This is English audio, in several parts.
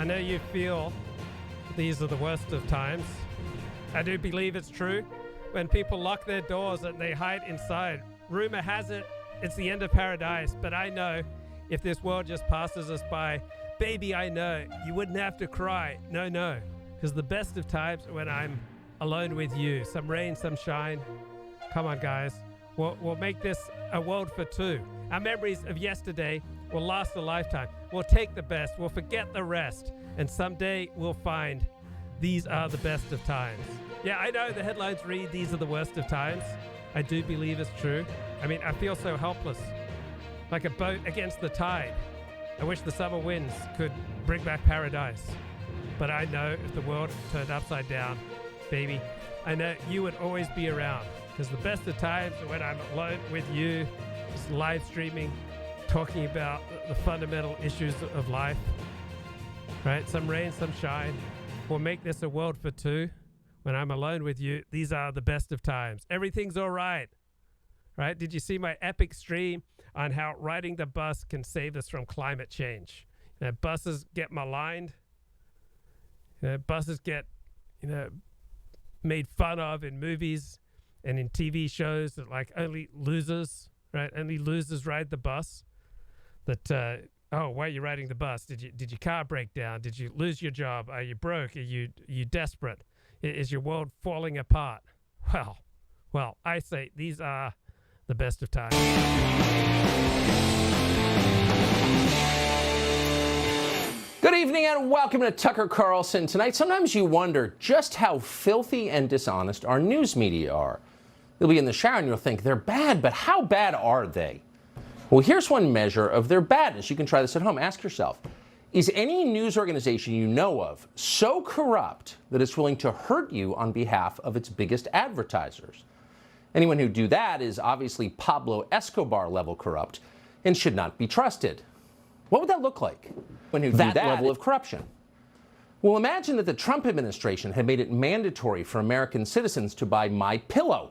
know you feel these are the worst of times. I do believe it's true. When people lock their doors and they hide inside, rumor has it, it's the end of paradise. But I know if this world just passes us by, baby, I know you wouldn't have to cry. No, because the best of times are when I'm alone with you. Some rain, some shine. Come on, guys. We'll make this a world for two. Our memories of yesterday will last a lifetime. We'll take the best. We'll forget the rest. And someday we'll find these are the best of times. Yeah, I know the headlines read these are the worst of times. I do believe it's true. I mean, I feel so helpless, like a boat against the tide. I wish the summer winds could bring back paradise. But I know if the world turned upside down, baby, I know you would always be around. Because the best of times are when I'm alone with you, just live streaming, talking about the fundamental issues of life. Right? Some rain, some shine. We'll make this a world for two. When I'm alone with you, these are the best of times. Everything's all right. Right? Did you see my epic stream on how riding the bus can save us from climate change? Buses get maligned. Buses get, made fun of in movies and in TV shows that like only losers, right? Only losers ride the bus. That why are you riding the bus? Did your car break down? Did you lose your job? Are you broke? Are you desperate? Is your world falling apart? Well, I say these are the best of times. Good evening and welcome to Tucker Carlson. Tonight, sometimes you wonder just how filthy and dishonest our news media are. You'll be in the shower and you'll think they're bad, but how bad are they? Well, here's one measure of their badness. You can try this at home. Ask yourself, is any news organization you know of so corrupt that it's willing to hurt you on behalf of its biggest advertisers? Anyone who do that is obviously Pablo Escobar level corrupt and should not be trusted. What would that look like when you do that level of corruption? Well, imagine that the Trump administration had made it mandatory for American citizens to buy MyPillow.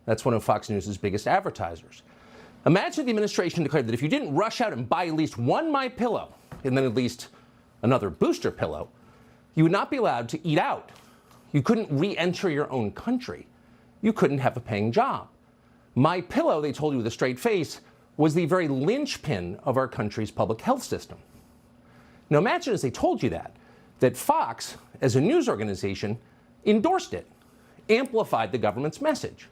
That's one of Fox News' biggest advertisers. Imagine the administration declared that if you didn't rush out and buy at least one MyPillow and then at least another booster pillow, you would not be allowed to eat out. You couldn't re-enter your own country. You couldn't have a paying job. MyPillow, they told you with a straight face, was the very linchpin of our country's public health system. Now imagine as they told you that Fox, as a news organization, endorsed it, amplified the government's message.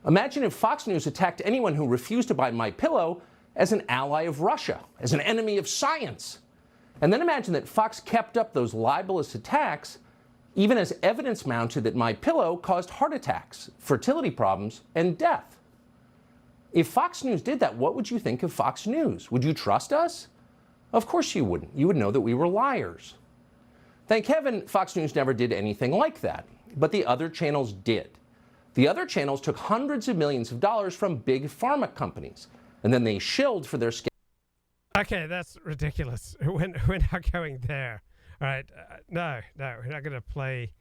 Imagine if Fox News attacked anyone who refused to buy MyPillow as an ally of Russia, as an enemy of science. And then imagine that Fox kept up those libelous attacks even as evidence mounted that MyPillow caused heart attacks, fertility problems, and death. If Fox News did that, what would you think of Fox News? Would you trust us? Of course you wouldn't. You would know that we were liars. Thank heaven Fox News never did anything like that, but the other channels did. The other channels took hundreds of millions of dollars from big pharma companies, and then they shilled for their scam. Okay, that's ridiculous. We're not going there. All right, no, we're not going to play,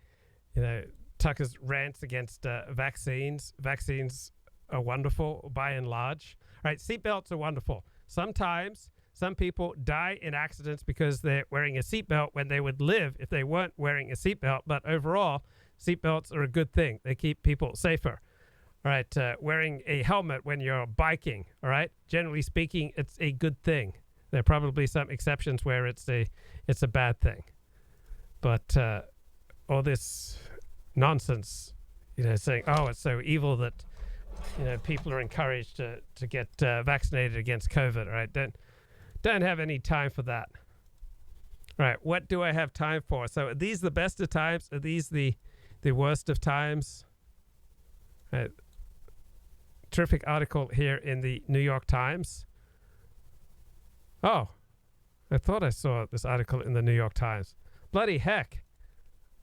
Tucker's rants against vaccines. Vaccines are wonderful by and large. All right, seatbelts are wonderful. Sometimes some people die in accidents because they're wearing a seatbelt when they would live if they weren't wearing a seatbelt. But overall, seatbelts are a good thing. They keep people safer. All right, wearing a helmet when you're biking. All right, generally speaking, it's a good thing. There are probably some exceptions where it's a bad thing. But all this nonsense, saying, oh, it's so evil that, people are encouraged to get vaccinated against COVID. All right, don't have any time for that. All right, what do I have time for? So are these the best of times? Are these the worst of times? All right. Terrific article here in the New York Times. Oh, I thought I saw this article in the New York Times. Bloody heck.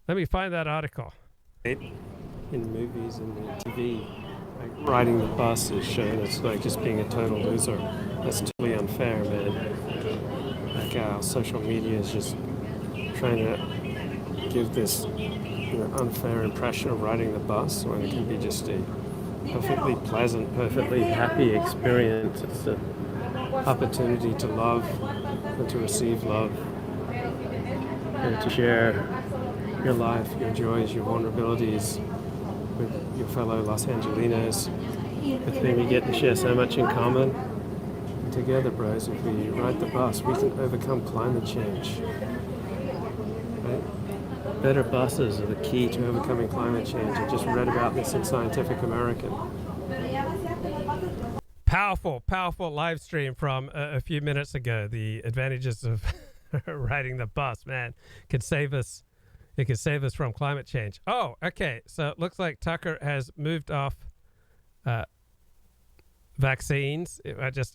Let me find that article. In movies and TV, like riding the bus is shown as like just being a total loser. That's totally unfair, man. Like our social media is just trying to give this unfair impression of riding the bus when it can be just a perfectly pleasant, perfectly happy experience. It's an opportunity to love and to receive love. and to share your life, your joys, your vulnerabilities with your fellow Los Angelinos, with whom you get to share so much in common. And together, bros, if we ride the bus, we can overcome climate change. Right? Better buses are the key to overcoming climate change. I just read about this in Scientific American. Powerful live stream from a few minutes ago. The advantages of riding the bus, man, could save us. It could save us from climate change. Oh, okay. So it looks like Tucker has moved off vaccines.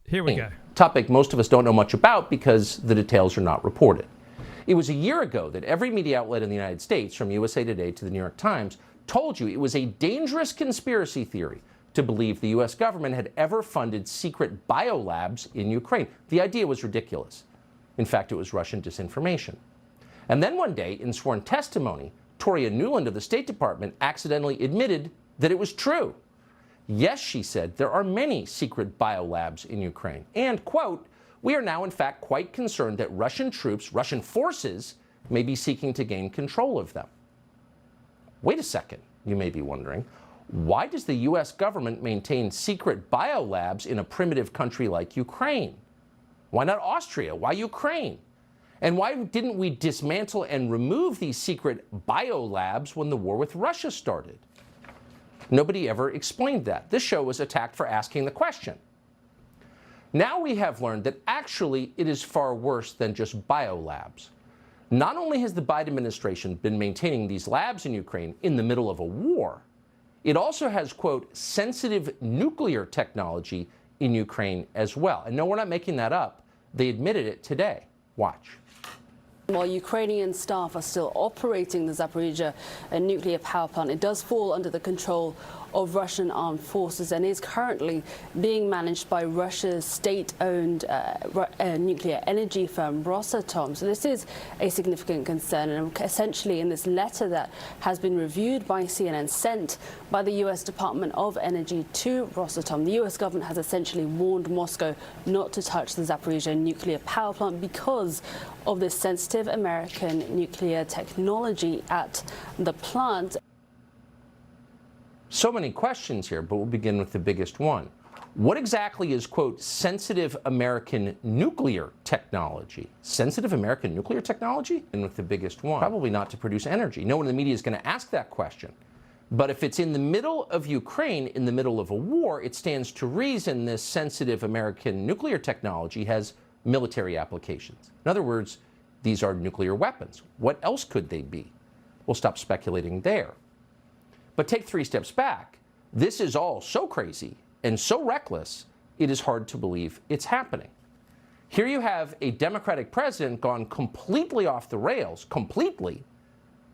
Here we go. Topic most of us don't know much about because the details are not reported. It was a year ago that every media outlet in the United States, from USA Today to the New York Times, told you it was a dangerous conspiracy theory to believe the U.S. government had ever funded secret biolabs in Ukraine. The idea was ridiculous. In fact, it was Russian disinformation. And then one day, in sworn testimony, Toria Nuland of the State Department accidentally admitted that it was true. Yes, she said, there are many secret biolabs in Ukraine. And, quote, we are now in fact quite concerned that Russian troops, Russian forces, may be seeking to gain control of them. Wait a second, you may be wondering. Why does the U.S. government maintain secret biolabs in a primitive country like Ukraine? Why not Austria? Why Ukraine? And why didn't we dismantle and remove these secret biolabs when the war with Russia started? Nobody ever explained that. This show was attacked for asking the question. Now we have learned that actually it is far worse than just biolabs. Not only has the Biden administration been maintaining these labs in Ukraine in the middle of a war, it also has, quote, sensitive nuclear technology in Ukraine as well. And no, we're not making that up. They admitted it today. Watch. While Ukrainian staff are still operating the Zaporizhzhia nuclear power plant, it does fall under the control of Russian armed forces and is currently being managed by Russia's state-owned nuclear energy firm Rosatom. So this is a significant concern, and essentially in this letter that has been reviewed by CNN, sent by the U.S. Department of Energy to Rosatom, the U.S. government has essentially warned Moscow not to touch the Zaporizhzhia nuclear power plant because of this sensitive American nuclear technology at the plant. So many questions here, but we'll begin with the biggest one. What exactly is, quote, sensitive American nuclear technology? Sensitive American nuclear technology? And with the biggest one, probably not to produce energy. No one in the media is going to ask that question. But if it's in the middle of Ukraine, in the middle of a war, it stands to reason this sensitive American nuclear technology has military applications. In other words, these are nuclear weapons. What else could they be? We'll stop speculating there. But take 3 steps back. This is all so crazy and so reckless, it is hard to believe it's happening. Here you have a Democratic president gone completely off the rails, completely,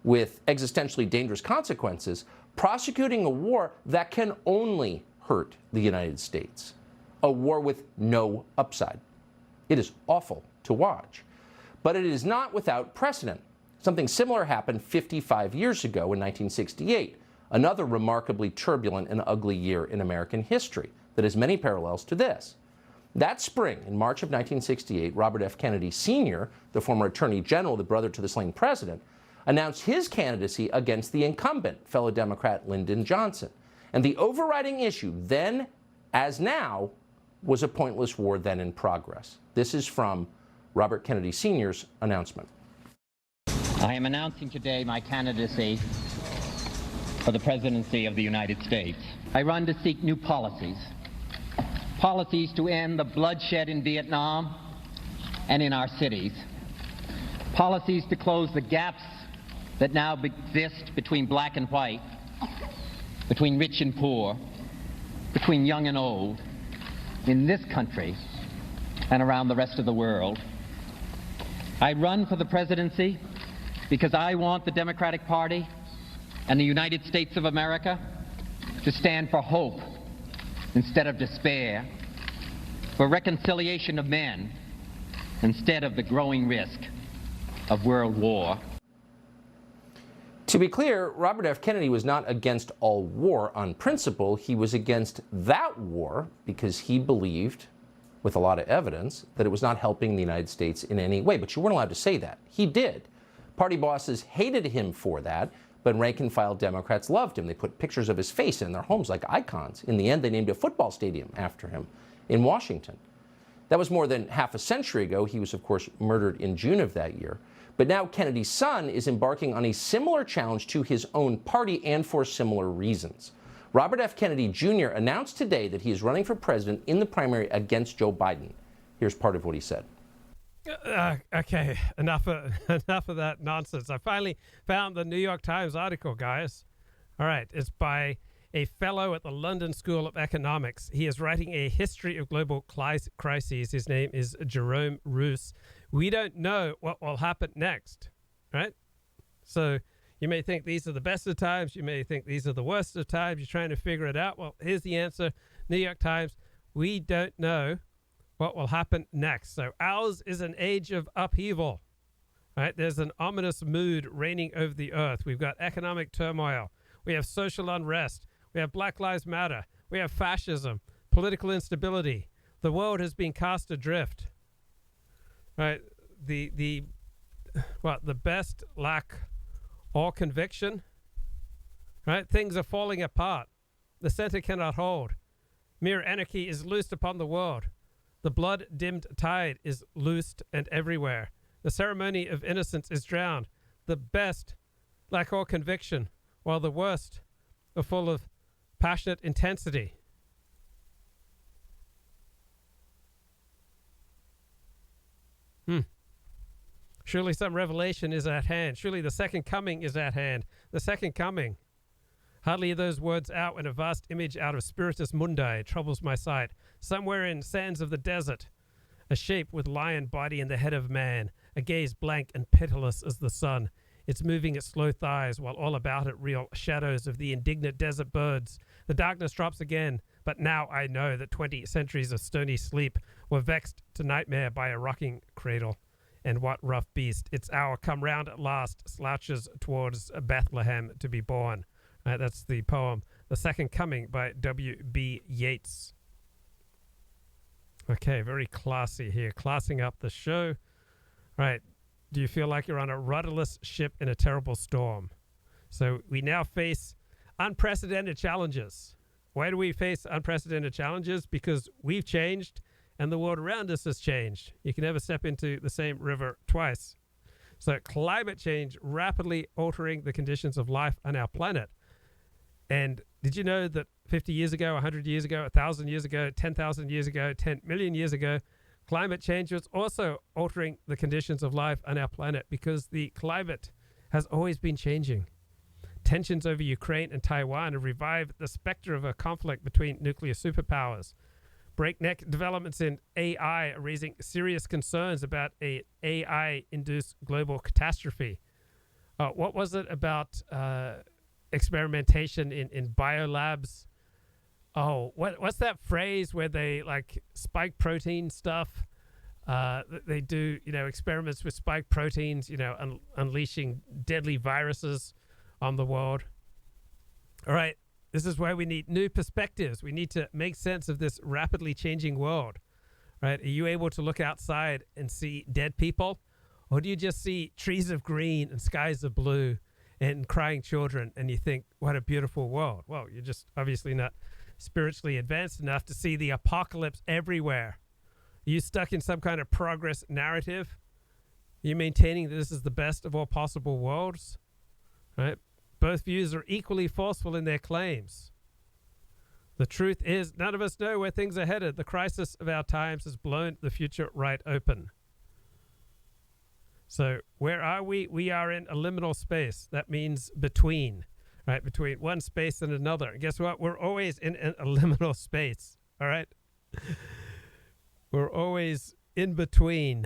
with existentially dangerous consequences, prosecuting a war that can only hurt the United States. A war with no upside. It is awful to watch. But it is not without precedent. Something similar happened 55 years ago in 1968. Another remarkably turbulent and ugly year in American history that has many parallels to this. That spring, in March of 1968, Robert F. Kennedy Sr., the former Attorney General, the brother to the slain president, announced his candidacy against the incumbent, fellow Democrat Lyndon Johnson. And the overriding issue, then as now, was a pointless war then in progress. This is from Robert Kennedy Sr.'s announcement. I am announcing today my candidacy for the presidency of the United States. I run to seek new policies to end the bloodshed in Vietnam and in our cities, policies to close the gaps that now exist between black and white, between rich and poor, between young and old, in this country and around the rest of the world. I run for the presidency because I want the Democratic Party and the United States of America to stand for hope instead of despair, for reconciliation of men instead of the growing risk of world war. To be clear, Robert F. Kennedy was not against all war on principle. He was against that war because he believed, with a lot of evidence, that it was not helping the United States in any way. But you weren't allowed to say that. He did. Party bosses hated him for that, but rank-and-file Democrats loved him. They put pictures of his face in their homes like icons. In the end, they named a football stadium after him in Washington. That was more than half a century ago. He was, of course, murdered in June of that year. But now Kennedy's son is embarking on a similar challenge to his own party, and for similar reasons. Robert F. Kennedy Jr. announced today that he is running for president in the primary against Joe Biden. Here's part of what he said. Okay, enough of that nonsense. I finally found the New York Times article, guys. All right, it's by a fellow at the London School of Economics. He is writing a history of global crises. His name is Jerome Roos. We don't know what will happen next, right? So you may think these are the best of times. You may think these are the worst of times. You're trying to figure it out. Well, here's the answer. New York Times, we don't know what will happen next. So ours is an age of upheaval, right? There's an ominous mood reigning over the earth. We've got economic turmoil. We have social unrest. We have Black Lives Matter. We have fascism, political instability. The world has been cast adrift, right? The best lack all conviction, right? Things are falling apart. The center cannot hold. Mere anarchy is loosed upon the world. The blood-dimmed tide is loosed and everywhere. The ceremony of innocence is drowned. The best lack all conviction, while the worst are full of passionate intensity. Surely some revelation is at hand. Surely the second coming is at hand. The second coming. Hardly are those words out when a vast image out of Spiritus Mundi troubles my sight. Somewhere in sands of the desert, a shape with lion body and the head of man, a gaze blank and pitiless as the sun. It's moving its slow thighs, while all about it reel shadows of the indignant desert birds. The darkness drops again, but now I know that 20 centuries of stony sleep were vexed to nightmare by a rocking cradle. And what rough beast, its hour come round at last, slouches towards Bethlehem to be born. That's the poem The Second Coming by W.B. Yeats. Okay, very classy here, classing up the show. Right, do you feel like you're on a rudderless ship in a terrible storm? So we now face unprecedented challenges. Why do we face unprecedented challenges? Because we've changed and the world around us has changed. You can never step into the same river twice. So climate change rapidly altering the conditions of life on our planet. And did you know that 50 years ago, 100 years ago, 1,000 years ago, 10,000 years ago, 10 million years ago, climate change was also altering the conditions of life on our planet because the climate has always been changing. Tensions over Ukraine and Taiwan have revived the specter of a conflict between nuclear superpowers. Breakneck developments in AI are raising serious concerns about an AI-induced global catastrophe. What was it about experimentation in biolabs? Oh, what's that phrase where they like spike protein stuff? They do, experiments with spike proteins, unleashing deadly viruses on the world. All right, this is why we need new perspectives. We need to make sense of this rapidly changing world. Right? Are you able to look outside and see dead people? Or do you just see trees of green and skies of blue and crying children, and you think, what a beautiful world? Well, you're just obviously not spiritually advanced enough to see the apocalypse everywhere. Are you stuck in some kind of progress narrative? Are you maintaining that this is the best of all possible worlds? Right? Both views are equally forceful in their claims. The truth is, none of us know where things are headed. The crisis of our times has blown the future right open. So where are we? We are in a liminal space. That means between, right? Between one space and another. And guess what? We're always in a liminal space, all right? We're always in between.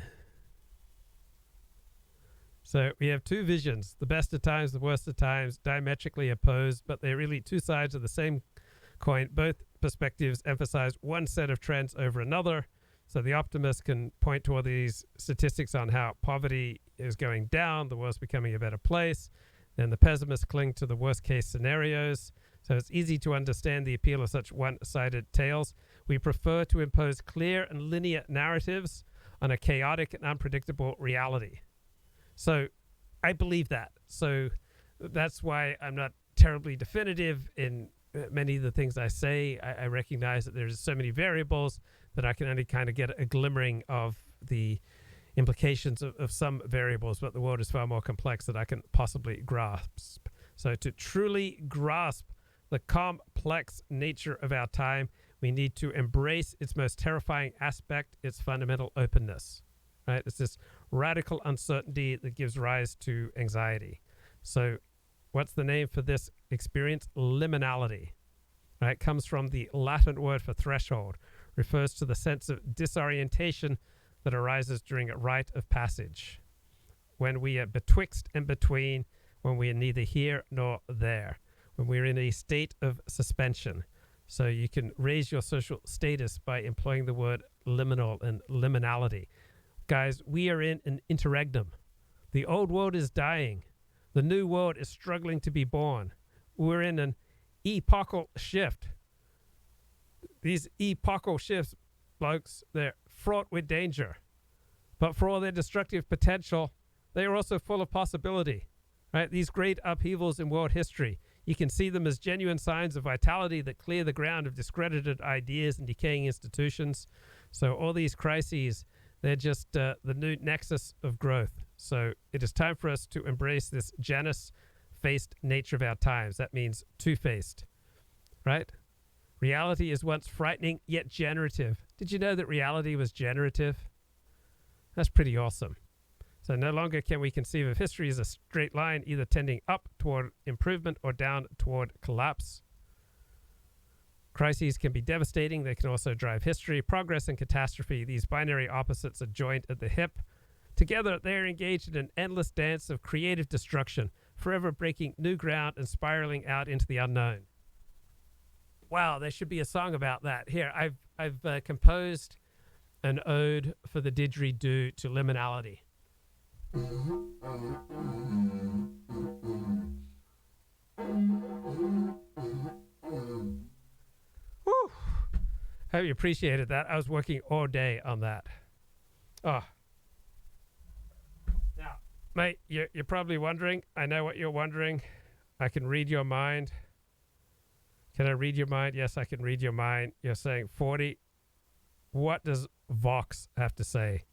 So we have two visions, the best of times, the worst of times, diametrically opposed, but they're really two sides of the same coin. Both perspectives emphasize one set of trends over another. So the optimist can point to all these statistics on how poverty is going down, the world's becoming a better place. Then the pessimists cling to the worst case scenarios. So it's easy to understand the appeal of such one-sided tales. We prefer to impose clear and linear narratives on a chaotic and unpredictable reality. So I believe that. So that's why I'm not terribly definitive in many of the things I say. I recognize that there's so many variables that I can only kind of get a glimmering of the implications of some variables, but the world is far more complex than I can possibly grasp. So to truly grasp the complex nature of our time, we need to embrace its most terrifying aspect, its fundamental openness. Right? It's this radical uncertainty that gives rise to anxiety. So what's the name for this experience? Liminality. Right? It comes from the Latin word for threshold, refers to the sense of disorientation that arises during a rite of passage, when we are betwixt and between, when we are neither here nor there, when we're in a state of suspension. So you can raise your social status by employing the word liminal and liminality. Guys, we are in an interregnum. The old world is dying. The new world is struggling to be born. We're in an epochal shift. These epochal shifts, blokes, they're fraught with danger. But for all their destructive potential, they are also full of possibility. Right? These great upheavals in world history, you can see them as genuine signs of vitality that clear the ground of discredited ideas and decaying institutions. So all these crises, they're just the new nexus of growth. So it is time for us to embrace this Janus-faced nature of our times. That means two-faced, right? Reality is once frightening, yet generative. Did you know that reality was generative? That's pretty awesome. So no longer can we conceive of history as a straight line, either tending up toward improvement or down toward collapse. Crises can be devastating. They can also drive history, progress, and catastrophe. These binary opposites are joined at the hip. Together, they are engaged in an endless dance of creative destruction, forever breaking new ground and spiraling out into the unknown. Wow, there should be a song about that. Here, I've composed an ode for the didgeridoo to liminality. Woo! Hope you appreciated that. I was working all day on that. Oh. Now, mate, you're probably wondering. I know what you're wondering. I can read your mind. Can I read your mind? Yes, I can read your mind. You're saying, 40, what does Vox have to say?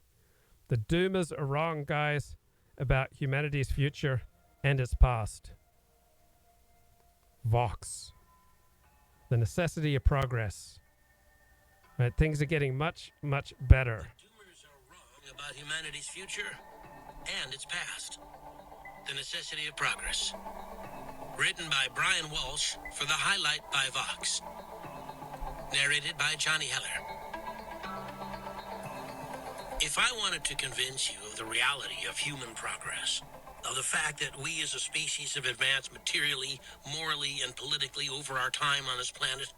The doomers are wrong, guys, about humanity's future and its past. Vox. The necessity of progress. Right, things are getting much, much better. The doomers are wrong about humanity's future and its past. The necessity of progress. Written by Brian Walsh for The Highlight by Vox. Narrated by Johnny Heller. If I wanted to convince you of the reality of human progress, of the fact that we as a species have advanced materially, morally, and politically over our time on this planet,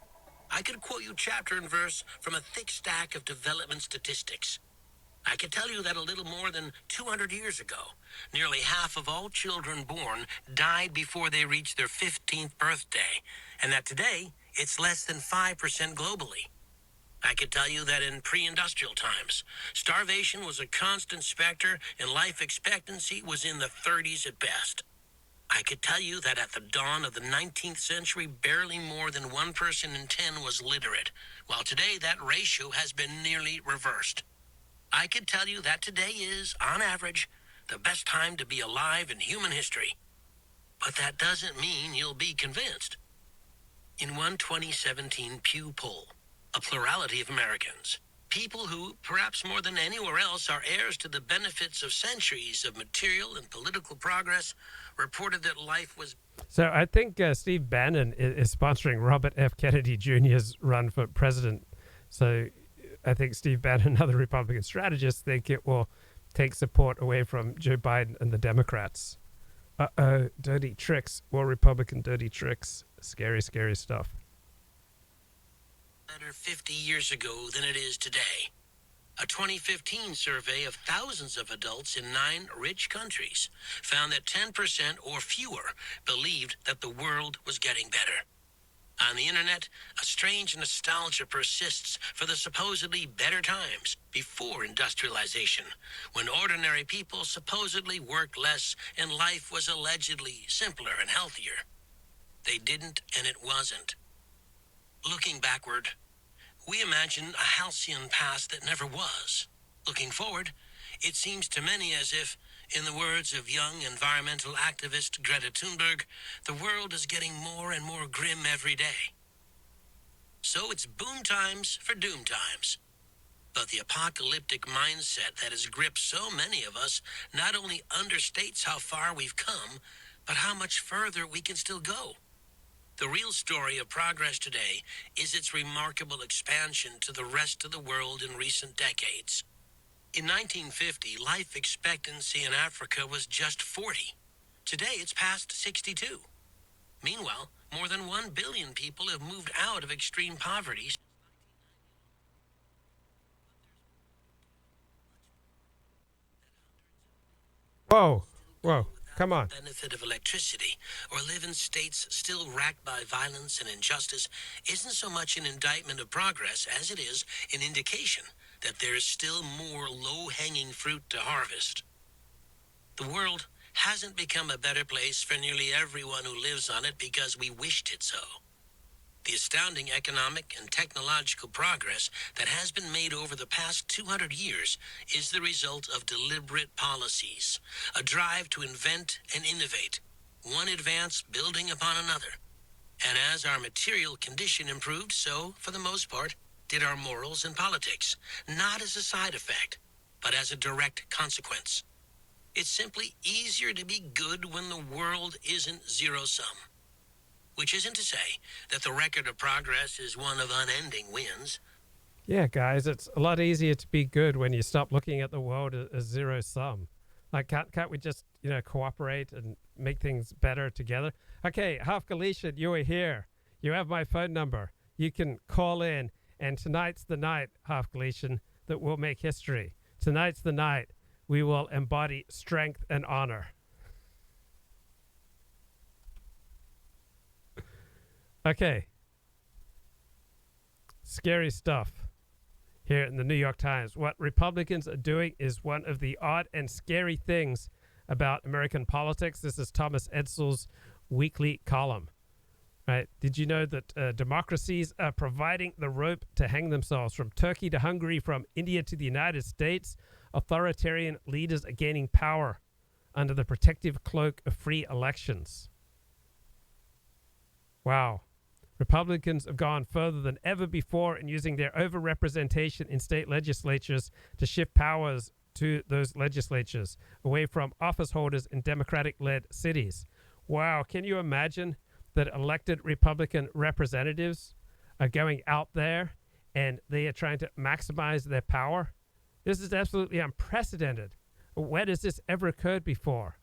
I could quote you chapter and verse from a thick stack of development statistics. I could tell you that a little more than 200 years ago, nearly half of all children born died before they reached their 15th birthday, and that today, it's less than 5% globally. I could tell you that in pre-industrial times, starvation was a constant specter and life expectancy was in the 30s at best. I could tell you that at the dawn of the 19th century, barely more than 1 person in 10 was literate, while today that ratio has been nearly reversed. I could tell you that today is, on average, the best time to be alive in human history. But that doesn't mean you'll be convinced. In one 2017 Pew poll, a plurality of Americans, people who, perhaps more than anywhere else, are heirs to the benefits of centuries of material and political progress, reported that life was... So I think Steve Bannon is sponsoring Robert F. Kennedy Jr.'s run for president. So I think Steve Bannon and other Republican strategists think it will take support away from Joe Biden and the Democrats. Uh-oh, dirty tricks. More Republican dirty tricks. Scary, scary stuff. Better 50 years ago than it is today. A 2015 survey of thousands of adults in 9 rich countries found that 10% or fewer believed that the world was getting better. on the internet, a strange nostalgia persists for the supposedly better times before industrialization, when ordinary people supposedly worked less and life was allegedly simpler and healthier. They didn't, and it wasn't. Looking backward, we imagine a halcyon past that never was. Looking forward, it seems to many as if, in the words of young environmental activist Greta Thunberg, the world is getting more and more grim every day. So it's boom times for doom times. But the apocalyptic mindset that has gripped so many of us not only understates how far we've come, but how much further we can still go. The real story of progress today is its remarkable expansion to the rest of the world in recent decades. In 1950, life expectancy in Africa was just 40. Today, it's past 62. Meanwhile, more than 1 billion people have moved out of extreme poverty. Whoa, come on. Benefit of electricity, or live in states still racked by violence and injustice, isn't so much an indictment of progress as it is an indication that there is still more low-hanging fruit to harvest. The world hasn't become a better place for nearly everyone who lives on it because we wished it so. The astounding economic and technological progress that has been made over the past 200 years is the result of deliberate policies, a drive to invent and innovate, one advance building upon another. And as our material condition improved, so, for the most part, did our morals and politics, not as a side effect, but as a direct consequence. It's simply easier to be good when the world isn't zero-sum. Which isn't to say that the record of progress is one of unending wins. Yeah, guys, it's a lot easier to be good when you stop looking at the world as zero sum. Like, can't we just, cooperate and make things better together? Okay, Half Galician, you are here. You have my phone number. You can call in. And tonight's the night, Half Galician, that will make history. Tonight's the night we will embody strength and honor. Okay. Scary stuff here in the New York Times. What Republicans are doing is one of the odd and scary things about American politics. This is Thomas Edsel's weekly column. Right? Did you know that democracies are providing the rope to hang themselves? From Turkey to Hungary, from India to the United States, authoritarian leaders are gaining power under the protective cloak of free elections. Wow. Republicans have gone further than ever before in using their overrepresentation in state legislatures to shift powers to those legislatures away from office holders in Democratic-led cities. Wow, can you imagine that elected Republican representatives are going out there and they are trying to maximize their power? This is absolutely unprecedented. When has this ever occurred before?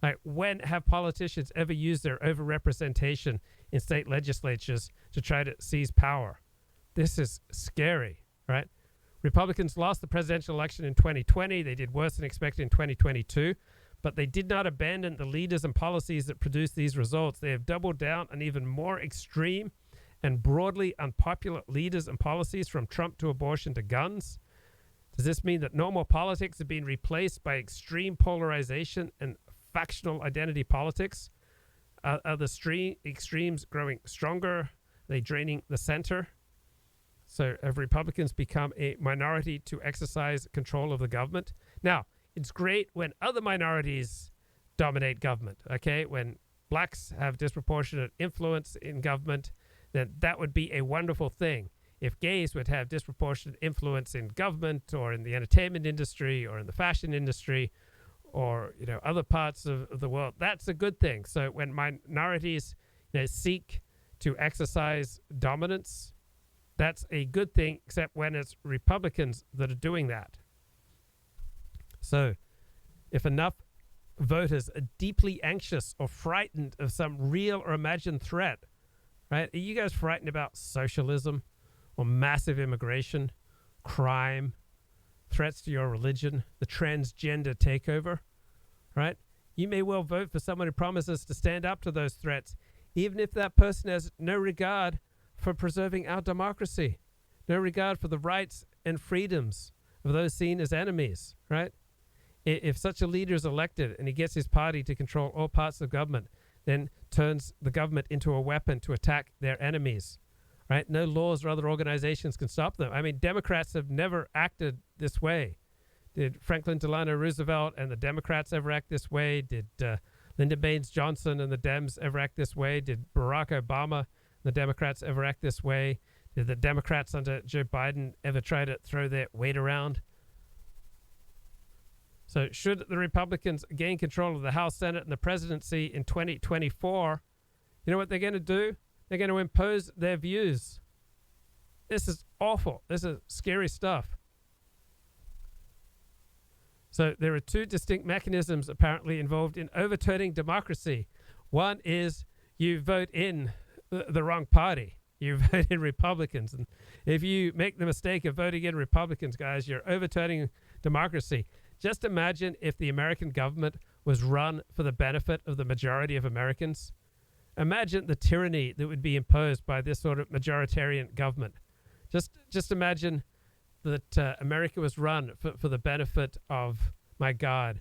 Like, when have politicians ever used their overrepresentation in state legislatures to try to seize power? This is scary, right? Republicans lost the presidential election in 2020. They did worse than expected in 2022, but they did not abandon the leaders and policies that produced these results. They have doubled down on even more extreme and broadly unpopular leaders and policies, from Trump to abortion to guns. Does this mean that normal politics have been replaced by extreme polarization and factional identity politics? Are the extremes growing stronger? Are they draining the center? So have Republicans become a minority to exercise control of the government? Now, it's great when other minorities dominate government, okay? When blacks have disproportionate influence in government, then that would be a wonderful thing. If gays would have disproportionate influence in government or in the entertainment industry or in the fashion industry or other parts of the world, that's a good thing. So when minorities seek to exercise dominance, that's a good thing, except when it's Republicans that are doing that. So if enough voters are deeply anxious or frightened of some real or imagined threat, right? Are you guys frightened about socialism or massive immigration, crime, threats to your religion, the transgender takeover, right? You may well vote for someone who promises to stand up to those threats, even if that person has no regard for preserving our democracy, no regard for the rights and freedoms of those seen as enemies, right? If such a leader is elected and he gets his party to control all parts of government, then turns the government into a weapon to attack their enemies, right? No laws or other organizations can stop them. I mean, Democrats have never acted this way. Did Franklin Delano Roosevelt and the Democrats ever act this way? Did Lyndon Baines Johnson and the Dems ever act this way? Did Barack Obama and the Democrats ever act this way? Did the Democrats under Joe Biden ever try to throw their weight around? So should the Republicans gain control of the House, Senate, and the presidency in 2024, you know what they're going to do? They're going to impose their views. This is awful. This is scary stuff. So there are two distinct mechanisms apparently involved in overturning democracy. One is you vote in the wrong party. You vote in Republicans. And if you make the mistake of voting in Republicans, guys, you're overturning democracy. Just imagine if the American government was run for the benefit of the majority of Americans. Imagine the tyranny that would be imposed by this sort of majoritarian government. Just imagine that America was run for the benefit of, my God,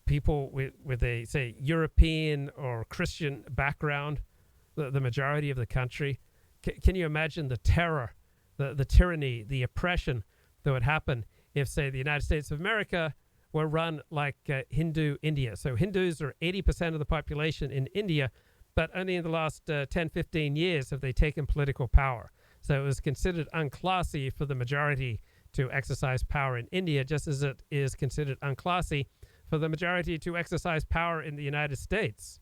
people with a, say, European or Christian background, the majority of the country. Can you imagine the terror, the tyranny, the oppression that would happen if, say, the United States of America were run like Hindu India? So Hindus are 80% of the population in India, but only in the last 10, 15 years have they taken political power. So it was considered unclassy for the majority to exercise power in India, just as it is considered unclassy for the majority to exercise power in the United States,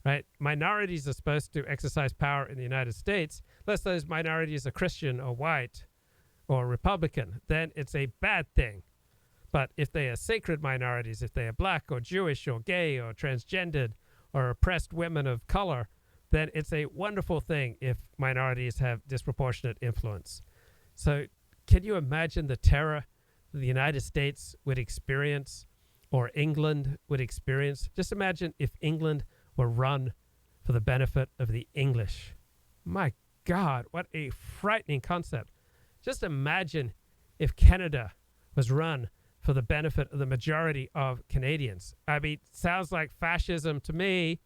right? Minorities are supposed to exercise power in the United States, unless those minorities are Christian or white or Republican, then it's a bad thing. But if they are sacred minorities, if they are black or Jewish or gay or transgendered or oppressed women of color, then it's a wonderful thing if minorities have disproportionate influence. So can you imagine the terror the United States would experience or England would experience? Just imagine if England were run for the benefit of the English. My God, what a frightening concept. Just imagine if Canada was run for the benefit of the majority of Canadians. I mean, sounds like fascism to me.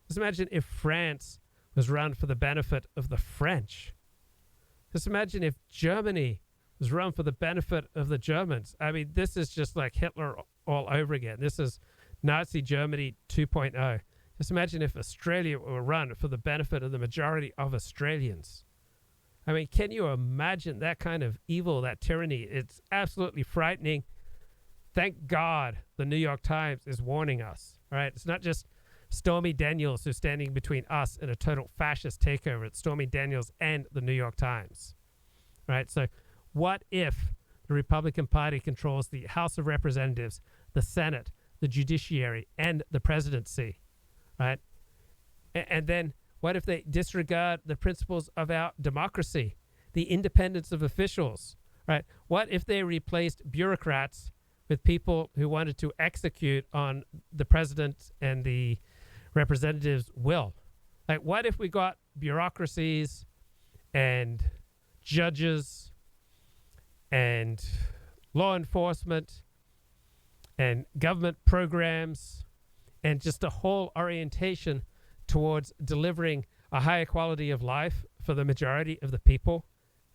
Just imagine if France was run for the benefit of the French. Just imagine if Germany was run for the benefit of the Germans. I mean, this is just like Hitler all over again. This is Nazi Germany 2.0. Just imagine if Australia were run for the benefit of the majority of Australians. I mean, can you imagine that kind of evil, that tyranny? It's absolutely frightening. Thank God the New York Times is warning us, all right? It's not just Stormy Daniels who's standing between us and a total fascist takeover. It's Stormy Daniels and the New York Times, right? So what if the Republican Party controls the House of Representatives, the Senate, the judiciary, and the presidency, right? And then what if they disregard the principles of our democracy, the independence of officials, right? What if they replaced bureaucrats with people who wanted to execute on the president and the representatives' will? Like, what if we got bureaucracies and judges and law enforcement and government programs and just a whole orientation towards delivering a higher quality of life for the majority of the people?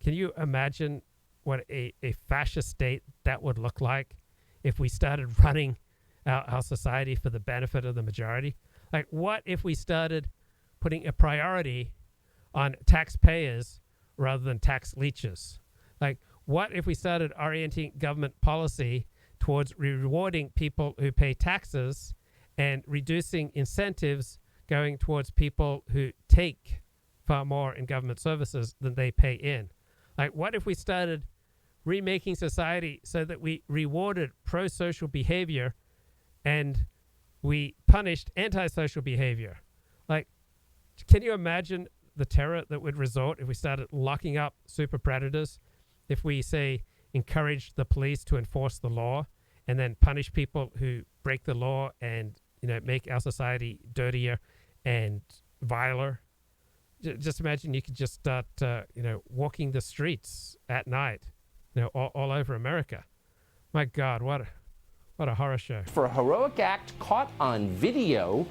Can you imagine what a fascist state that would look like if we started running our society for the benefit of the majority? Like, what if we started putting a priority on taxpayers rather than tax leeches? Like, what if we started orienting government policy towards rewarding people who pay taxes and reducing incentives going towards people who take far more in government services than they pay in? Like, what if we started remaking society so that we rewarded pro-social behavior and we punished antisocial behavior? Like, can you imagine the terror that would result if we started locking up super predators? If we, say, encouraged the police to enforce the law and then punish people who break the law and, you know, make our society dirtier and viler? Just imagine you could just start, walking the streets at night, all over America. My God, what a horror show. For a heroic act caught on video.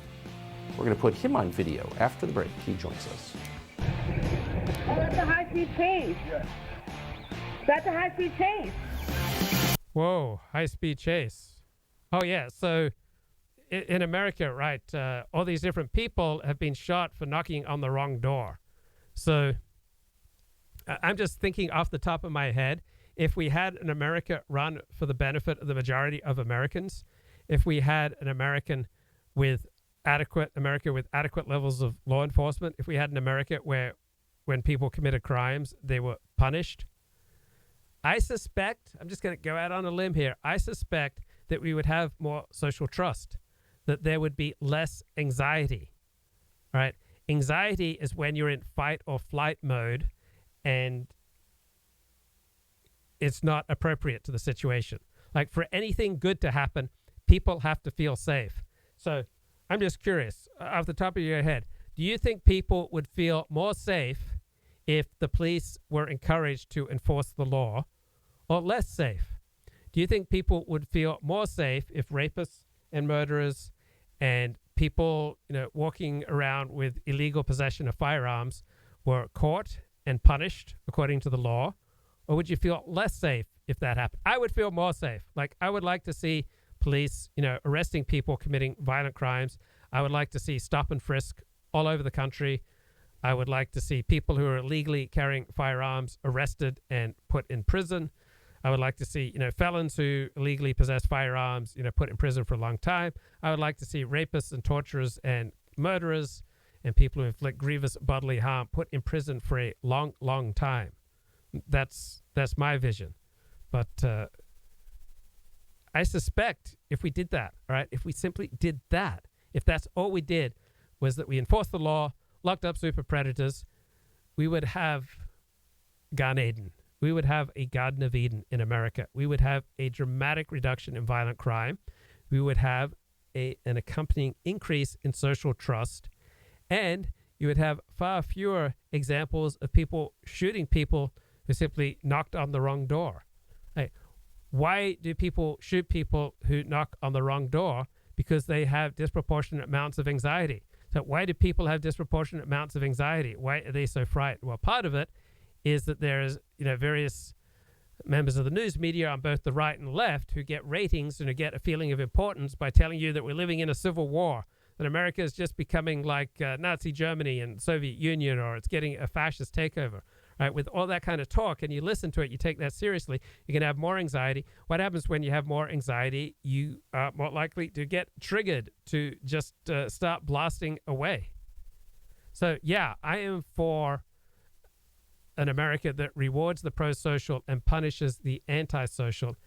We're going to put him on video after the break. He joins us. Oh, that's a high-speed chase. Yes. That's a high-speed chase. Whoa, high-speed chase. Oh, yeah. So in America, right, all these different people have been shot for knocking on the wrong door. So I'm just thinking off the top of my head, if we had an America run for the benefit of the majority of Americans, if we had an America with adequate levels of law enforcement, if we had an America where when people committed crimes, they were punished, I suspect, I'm just going to go out on a limb here, I suspect that we would have more social trust, that there would be less anxiety, right? Anxiety is when you're in fight or flight mode and it's not appropriate to the situation. Like for anything good to happen, people have to feel safe. So I'm just curious, off the top of your head, do you think people would feel more safe if the police were encouraged to enforce the law, or less safe? Do you think people would feel more safe if rapists and murderers and people, walking around with illegal possession of firearms were caught and punished according to the law? Or would you feel less safe if that happened? I would feel more safe. Like, I would like to see police, arresting people committing violent crimes. I would like to see stop and frisk all over the country. I would like to see people who are illegally carrying firearms arrested and put in prison. I would like to see, felons who illegally possess firearms, put in prison for a long time. I would like to see rapists and torturers and murderers and people who inflict grievous bodily harm put in prison for a long, long time. That's my vision. But I suspect if we did that, all right, if we simply did that, if that's all we did was that we enforced the law, locked up super predators, we would have Gan Eden. We would have a Garden of Eden in America. We would have a dramatic reduction in violent crime. We would have an accompanying increase in social trust. And you would have far fewer examples of people shooting people who simply knocked on the wrong door. Hey, why do people shoot people who knock on the wrong door? Because they have disproportionate amounts of anxiety. So why do people have disproportionate amounts of anxiety? Why are they so frightened? Well, part of it is that there's, various members of the news media on both the right and left who get ratings and who get a feeling of importance by telling you that we're living in a civil war, that America is just becoming like Nazi Germany and Soviet Union, or it's getting a fascist takeover. Right, with all that kind of talk, and you listen to it, you take that seriously, you can have more anxiety. What happens when you have more anxiety? You are more likely to get triggered to just start blasting away. So, yeah, I am for an America that rewards the pro-social and punishes the anti-social,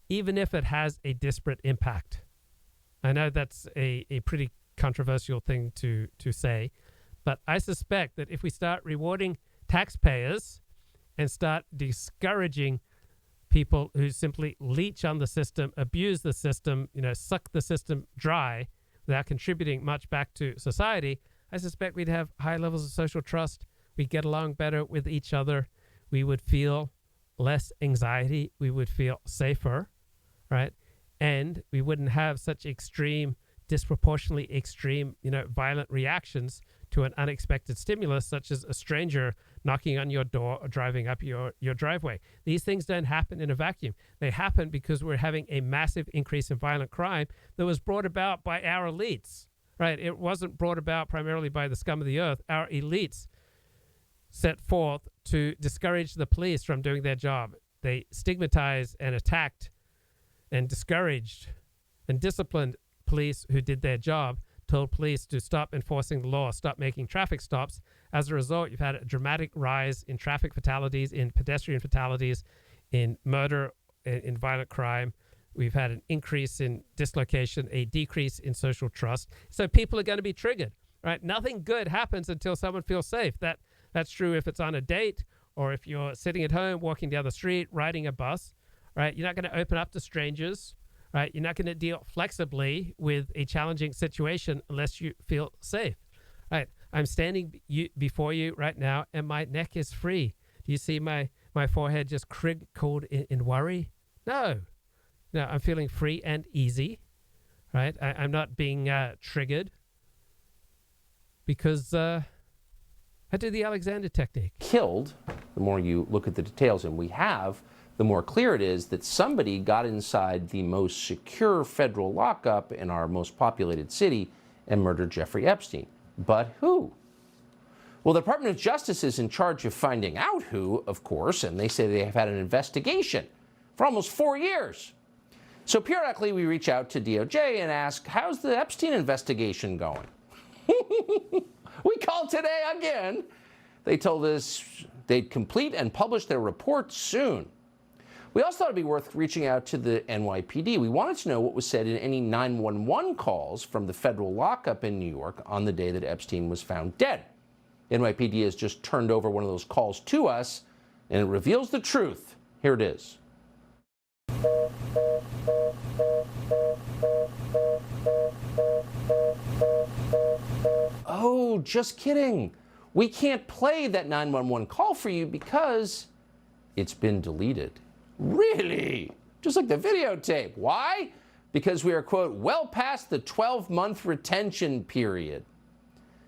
even if it has a disparate impact. I know that's a pretty controversial thing to say, but I suspect that if we start rewarding taxpayers and start discouraging people who simply leech on the system, abuse the system, suck the system dry without contributing much back to society, I suspect we'd have high levels of social trust. We'd get along better with each other. We would feel less anxiety. We would feel safer, right? And we wouldn't have such disproportionately extreme, violent reactions to an unexpected stimulus, such as a stranger knocking on your door or driving up your driveway. These things don't happen in a vacuum. They happen because we're having a massive increase in violent crime that was brought about by our elites, right? It wasn't brought about primarily by the scum of the earth. Our elites set forth to discourage the police from doing their job. They stigmatized and attacked and discouraged and disciplined police who did their job, told police to stop enforcing the law, stop making traffic stops. As a result, you've had a dramatic rise in traffic fatalities, in pedestrian fatalities, in murder, in violent crime. We've had an increase in dislocation, a decrease in social trust. So people are going to be triggered, right? Nothing good happens until someone feels safe. That's true if it's on a date or if you're sitting at home, walking down the street, riding a bus, right? You're not going to open up to strangers. Right? You're not going to deal flexibly with a challenging situation unless you feel safe. Right? I'm standing before you right now, and my neck is free. Do you see my forehead just crinkled in worry? No. No, I'm feeling free and easy, right? I'm not being triggered because I do the Alexander technique. Killed, the more you look at the details, and we have, the more clear it is that somebody got inside the most secure federal lockup in our most populated city and murdered Jeffrey Epstein. But who? Well, the Department of Justice is in charge of finding out who, of course, and they say they have had an investigation for almost 4 years. So periodically we reach out to DOJ and ask, how's the Epstein investigation going? We called today again. They told us they'd complete and publish their report soon. We also thought it'd be worth reaching out to the NYPD. We wanted to know what was said in any 911 calls from the federal lockup in New York on the day that Epstein was found dead. NYPD has just turned over one of those calls to us, and it reveals the truth. Here it is. Oh, just kidding. We can't play that 911 call for you because it's been deleted. Really? Just like the videotape. Why? Because we are, quote, well past the 12-month retention period.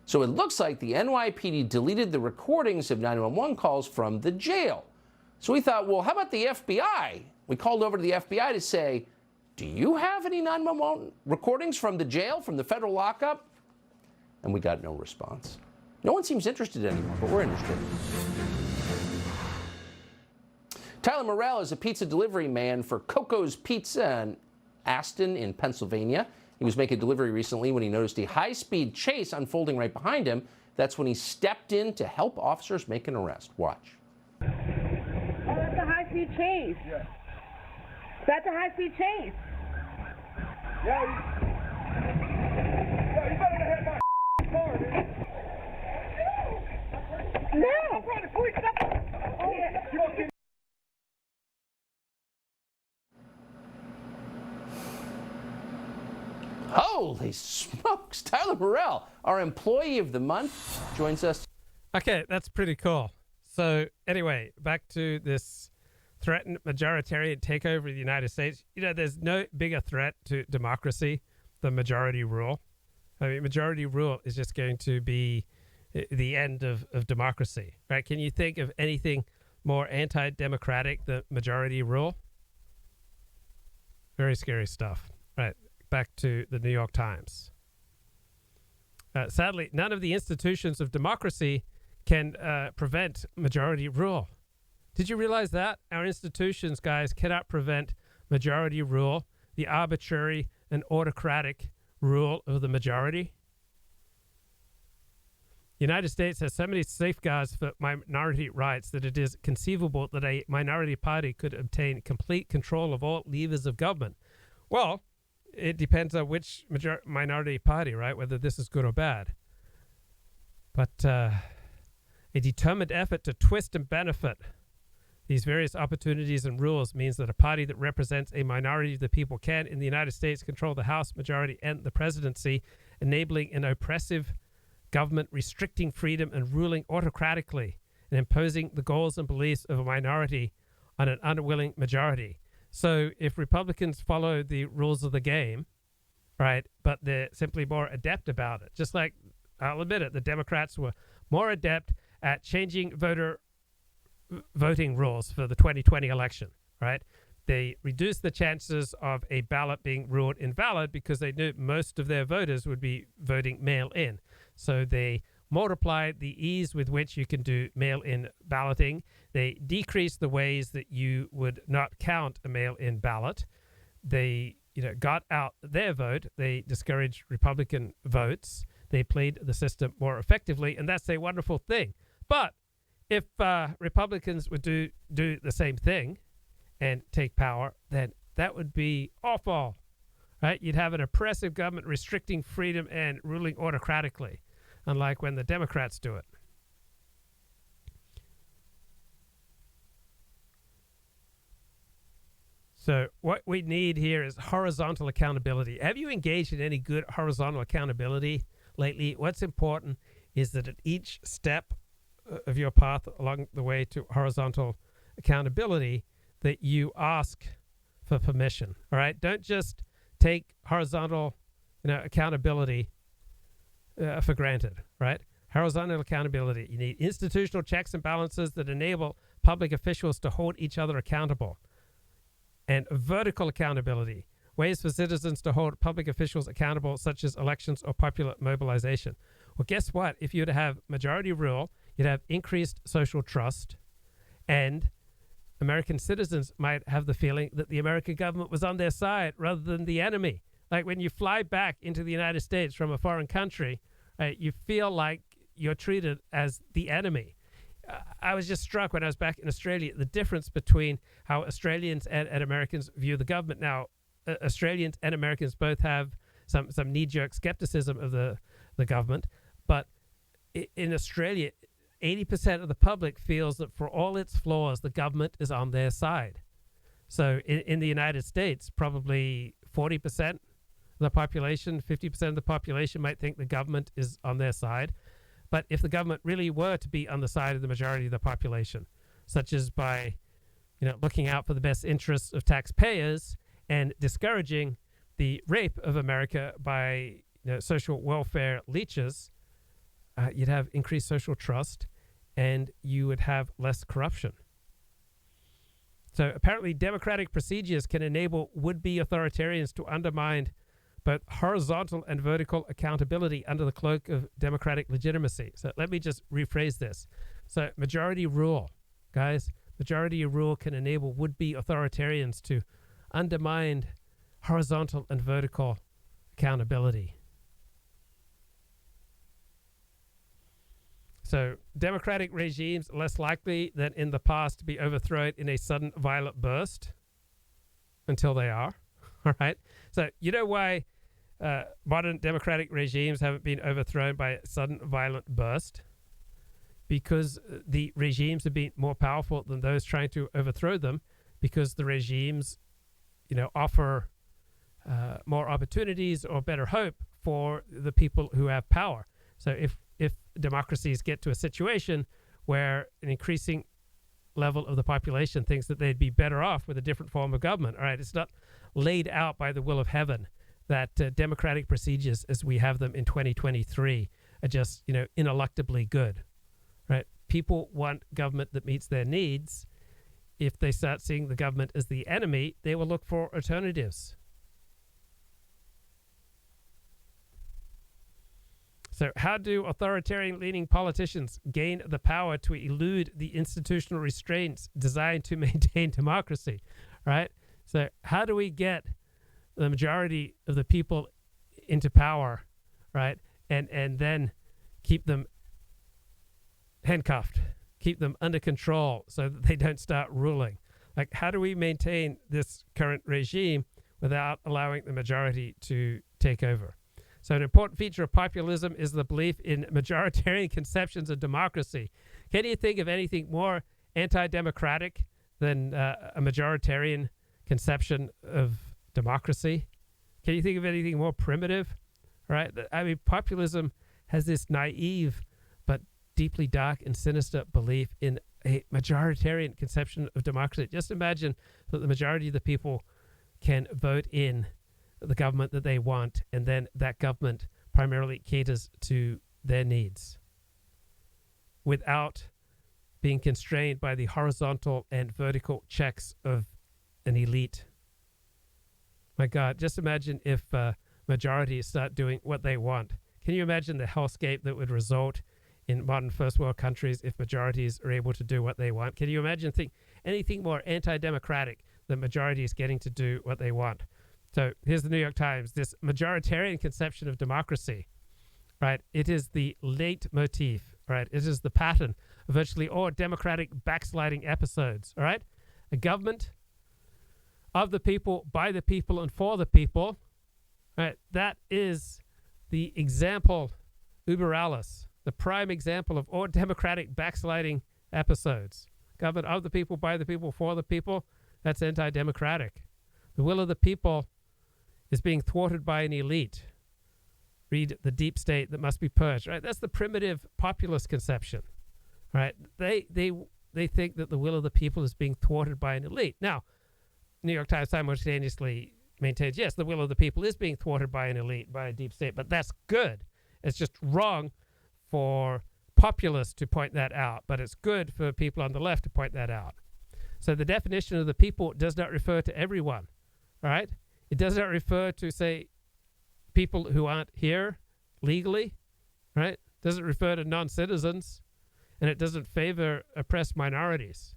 So it looks like the NYPD deleted the recordings of 911 calls from the jail. So we thought, well, how about the FBI? We called over to the FBI to say, do you have any 911 recordings from the jail, from the federal lockup? And we got no response. No one seems interested anymore, but we're interested. Tyler Morrell is a pizza delivery man for Coco's Pizza in Aston in Pennsylvania. He was making a delivery recently when he noticed a high-speed chase unfolding right behind him. That's when he stepped in to help officers make an arrest. Watch. Oh, that's a high-speed chase. Yeah. That's a high-speed chase. Yeah, you better hit my car, dude. No. I'm trying to squeeze it up. Oh, yeah. Holy smokes! Tyler Morrell, our employee of the month, joins us. Okay, that's pretty cool. So anyway, back to this threatened majoritarian takeover of the United States. You know, there's no bigger threat to democracy than majority rule. I mean, majority rule is just going to be the end of democracy, right? Can you think of anything more anti-democratic than majority rule? Very scary stuff, right? Back to the New York Times. Sadly, none of the institutions of democracy can prevent majority rule. Did you realize that? Our institutions, guys, cannot prevent majority rule, the arbitrary and autocratic rule of the majority. The United States has so many safeguards for minority rights that it is conceivable that a minority party could obtain complete control of all levers of government. Well, it depends on which minority party, right? Whether this is good or bad. But a determined effort to twist and benefit these various opportunities and rules means that a party that represents a minority of the people can, in the United States, control the House majority and the presidency, enabling an oppressive government restricting freedom and ruling autocratically and imposing the goals and beliefs of a minority on an unwilling majority. So if Republicans follow the rules of the game, right, but they're simply more adept about it, just like, I'll admit it, the Democrats were more adept at changing voting rules for the 2020 election, right? They reduced the chances of a ballot being ruled invalid because they knew most of their voters would be voting mail-in. So they multiplied the ease with which you can do mail-in balloting. They decreased the ways that you would not count a mail-in ballot. They, got out their vote. They discouraged Republican votes. They played the system more effectively, and that's a wonderful thing. But if Republicans would do the same thing and take power, then that would be awful, right? You'd have an oppressive government restricting freedom and ruling autocratically, unlike when the Democrats do it. So what we need here is horizontal accountability. Have you engaged in any good horizontal accountability lately? What's important is that at each step of your path along the way to horizontal accountability, that you ask for permission. All right, don't just take horizontal, accountability for granted. Right, horizontal accountability. You need institutional checks and balances that enable public officials to hold each other accountable, and vertical accountability. Ways for citizens to hold public officials accountable, such as elections or popular mobilization. Well, guess what? If you were to have majority rule, you'd have increased social trust, and American citizens might have the feeling that the American government was on their side rather than the enemy. Like when you fly back into the United States from a foreign country, right, you feel like you're treated as the enemy. I was just struck when I was back in Australia, the difference between how Australians and Americans view the government. Now, Australians and Americans both have some knee-jerk skepticism of the government, but in Australia, 80% of the public feels that for all its flaws, the government is on their side. So in the United States, probably 40% of the population, 50% of the population might think the government is on their side. But if the government really were to be on the side of the majority of the population, such as by looking out for the best interests of taxpayers and discouraging the rape of America by social welfare leeches, you'd have increased social trust and you would have less corruption. So apparently democratic procedures can enable would-be authoritarians to undermine both horizontal and vertical accountability under the cloak of democratic legitimacy. So let me just rephrase this. So majority rule, guys, majority rule can enable would-be authoritarians to undermine horizontal and vertical accountability. So democratic regimes are less likely than in the past to be overthrown in a sudden violent burst until they are. All right. So you know why modern democratic regimes haven't been overthrown by a sudden violent burst? Because the regimes have been more powerful than those trying to overthrow them, because the regimes offer more opportunities or better hope for the people who have power. So if democracies get to a situation where an increasing level of the population thinks that they'd be better off with a different form of government, all right, it's not laid out by the will of heaven that democratic procedures as we have them in 2023 are just, ineluctably good, right? People want government that meets their needs. If they start seeing the government as the enemy, they will look for alternatives. So how do authoritarian-leaning politicians gain the power to elude the institutional restraints designed to maintain democracy, right? So how do we get the majority of the people into power, right, and then keep them handcuffed, keep them under control so that they don't start ruling? Like, how do we maintain this current regime without allowing the majority to take over? So an important feature of populism is the belief in majoritarian conceptions of democracy. Can you think of anything more anti-democratic than a majoritarian conception of democracy? Can you think of anything more primitive? Right? I mean, populism has this naive but deeply dark and sinister belief in a majoritarian conception of democracy. Just imagine that the majority of the people can vote in the government that they want, and then that government primarily caters to their needs without being constrained by the horizontal and vertical checks of an elite. My God, just imagine if majorities start doing what they want. Can you imagine the hellscape that would result in modern first world countries if majorities are able to do what they want? Can you imagine anything more anti-democratic than majorities getting to do what they want? So here's the New York Times, this majoritarian conception of democracy, right? It is the leitmotif, right? It is the pattern of virtually all democratic backsliding episodes, all right? A government of the people, by the people, and for the people, right? That is the example, uber alles, the prime example of all democratic backsliding episodes. Government of the people, by the people, for the people, that's anti-democratic. The will of the people is being thwarted by an elite. read the deep state that must be purged. Right? That's the primitive populist conception. Right? They think that the will of the people is being thwarted by an elite. Now, New York Times simultaneously maintains, yes, the will of the people is being thwarted by an elite, by a deep state, but that's good. It's just wrong for populists to point that out, but it's good for people on the left to point that out. So the definition of the people does not refer to everyone, all right? It does not refer to, say, people who aren't here legally, right? It doesn't refer to non-citizens, and it doesn't favor oppressed minorities.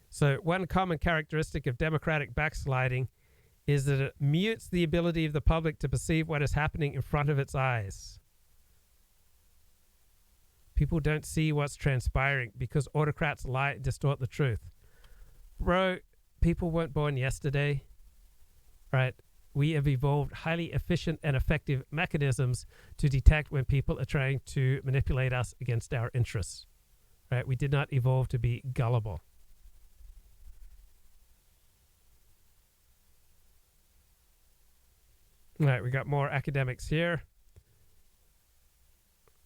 So one common characteristic of democratic backsliding is that it mutes the ability of the public to perceive what is happening in front of its eyes. People don't see what's transpiring because autocrats lie and distort the truth. Bro, people weren't born yesterday, right? We have evolved highly efficient and effective mechanisms to detect when people are trying to manipulate us against our interests, right? We did not evolve to be gullible. All right, we got more academics here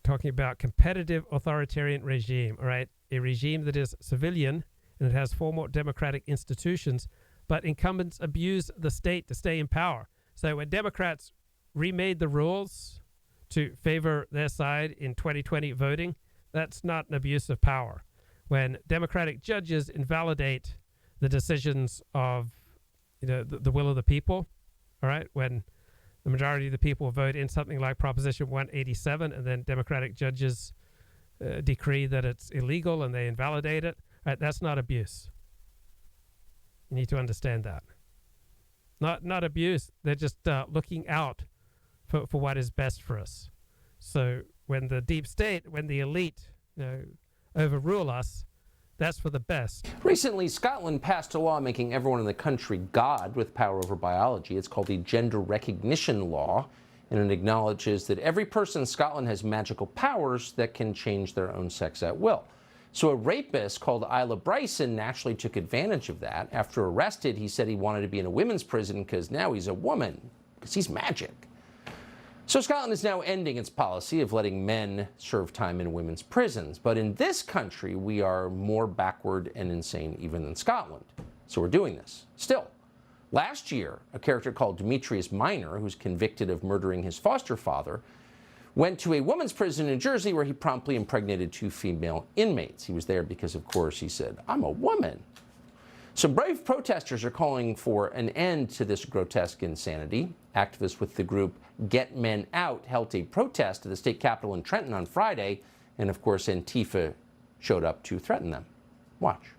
talking about competitive authoritarian regime, all right? A regime that is civilian and it has formal democratic institutions, but incumbents abuse the state to stay in power. So when Democrats remade the rules to favor their side in 2020 voting, that's not an abuse of power. When Democratic judges invalidate the decisions of the will of the people, all right, when the majority of the people vote in something like Proposition 187, and then Democratic judges decree that it's illegal and they invalidate it. Right? That's not abuse. You need to understand that. Not abuse. They're just looking out for what is best for us. So when the deep state, when the elite, overrule us, that's for the best. Recently, Scotland passed a law making everyone in the country God with power over biology. It's called the Gender Recognition Law, and it acknowledges that every person in Scotland has magical powers that can change their own sex at will. So a rapist called Isla Bryson naturally took advantage of that. After arrested, he said he wanted to be in a women's prison because now he's a woman, because he's magic. So Scotland is now ending its policy of letting men serve time in women's prisons. But in this country, we are more backward and insane even than Scotland. So we're doing this. Still, last year, a character called Demetrius Minor, who's convicted of murdering his foster father, went to a women's prison in New Jersey where he promptly impregnated 2 female inmates. He was there because, of course, he said, "I'm a woman." So brave protesters are calling for an end to this grotesque insanity. Activists with the group Get Men Out held a protest at the state capitol in Trenton on Friday, and of course Antifa showed up to threaten them. Watch.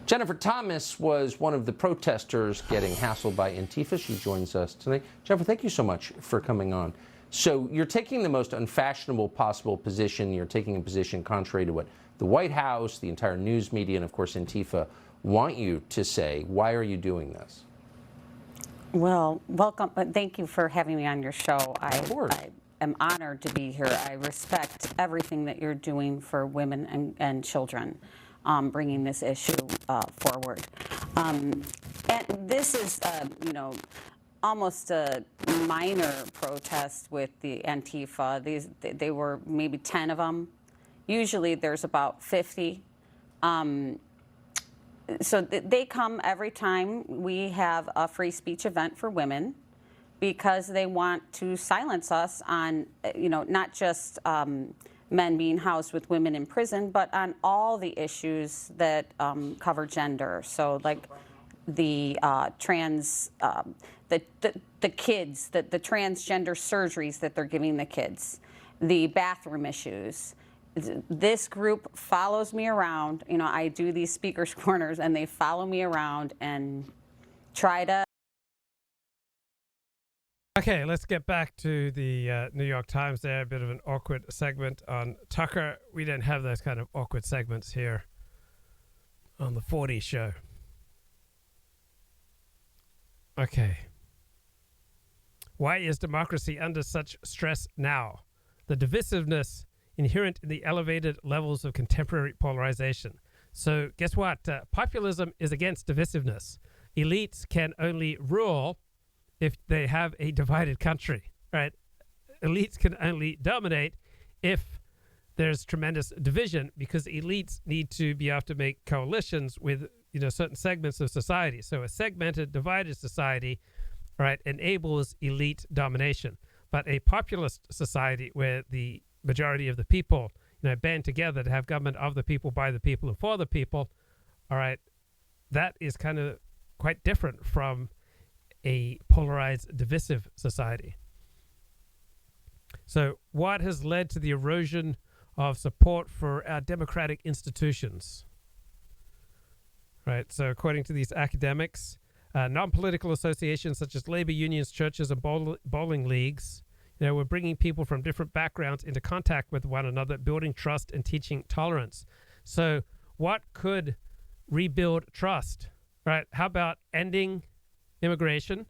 Jennifer Thomas was one of the protesters getting hassled by Antifa. She joins us tonight. Jennifer, thank you so much for coming on. So you're taking the most unfashionable possible position. You're taking a position contrary to what the White House, the entire news media, and of course Antifa want you to say. Why are you doing this? Well, welcome. Thank you for having me on your show. Of course. I am honored to be here. I respect everything that you're doing for women and children. Bringing this issue forward. And this is, almost a minor protest with the Antifa. They were maybe 10 of them. Usually there's about 50. So they come every time we have a free speech event for women because they want to silence us on, not just men being housed with women in prison, but on all the issues that cover gender. So like the trans, the kids, the transgender surgeries that they're giving the kids, the bathroom issues. This group follows me around. I do these speakers corners and they follow me around and try to. Okay, let's get back to the New York Times there. A bit of an awkward segment on Tucker. We don't have those kind of awkward segments here on the 40 show. Okay. Why is democracy under such stress now? The divisiveness inherent in the elevated levels of contemporary polarization. So guess what? Populism is against divisiveness. Elites can only rule if they have a divided country, right? Elites can only dominate if there's tremendous division, because elites need to be able to make coalitions with, certain segments of society. So a segmented, divided society, right, enables elite domination. But a populist society where the majority of the people, band together to have government of the people, by the people, and for the people, all right, that is kind of quite different from a polarized, divisive society. So what has led to the erosion of support for our democratic institutions? Right, so according to these academics, non-political associations such as labor unions, churches, and bowling leagues, we're bringing people from different backgrounds into contact with one another, building trust and teaching tolerance. So what could rebuild trust? Right, how about ending immigration,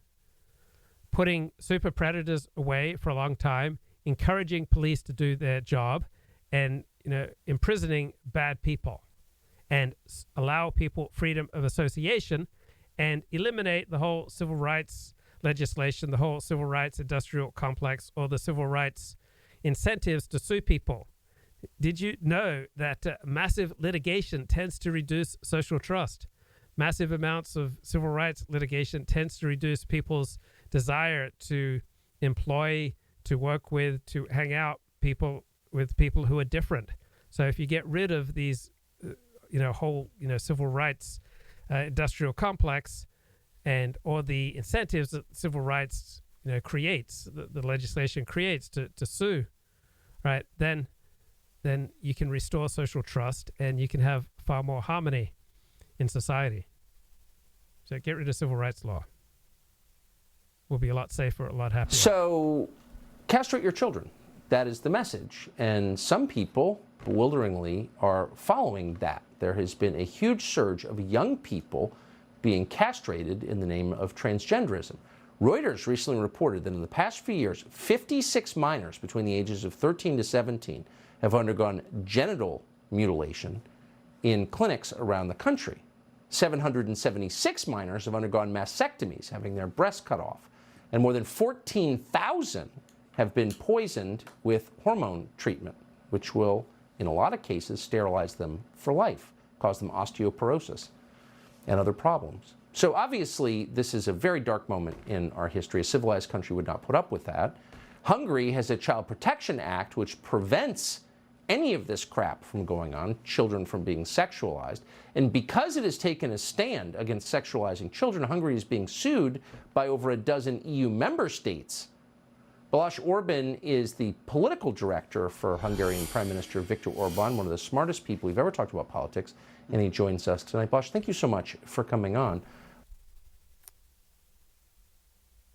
putting super predators away for a long time, encouraging police to do their job, and imprisoning bad people, and allow people freedom of association, and eliminate the whole civil rights legislation, the whole civil rights industrial complex, or the civil rights incentives to sue people. Did you know that massive litigation tends to reduce social trust? Massive amounts of civil rights litigation tends to reduce people's desire to employ, to work with, to hang out with people who are different. So if you get rid of these, whole, civil rights industrial complex, and or the incentives that civil rights, creates, the legislation creates to sue, right? Then you can restore social trust, and you can have far more harmony in society. So get rid of civil rights law. We'll be a lot safer, a lot happier. So castrate your children. That is the message. And some people, bewilderingly, are following that. There has been a huge surge of young people being castrated in the name of transgenderism. Reuters recently reported that in the past few years, 56 minors between the ages of 13 to 17 have undergone genital mutilation in clinics around the country. 776 minors have undergone mastectomies, having their breasts cut off, and more than 14,000 have been poisoned with hormone treatment, which will, in a lot of cases, sterilize them for life, cause them osteoporosis and other problems. So obviously, this is a very dark moment in our history. A civilized country would not put up with that. Hungary has a Child Protection Act which prevents any of this crap from going on, children from being sexualized. And because it has taken a stand against sexualizing children, Hungary is being sued by over a dozen EU member states. Balázs Orbán is the political director for Hungarian Prime Minister Viktor Orbán, one of the smartest people we've ever talked about politics, and he joins us tonight. Balázs, thank you so much for coming on.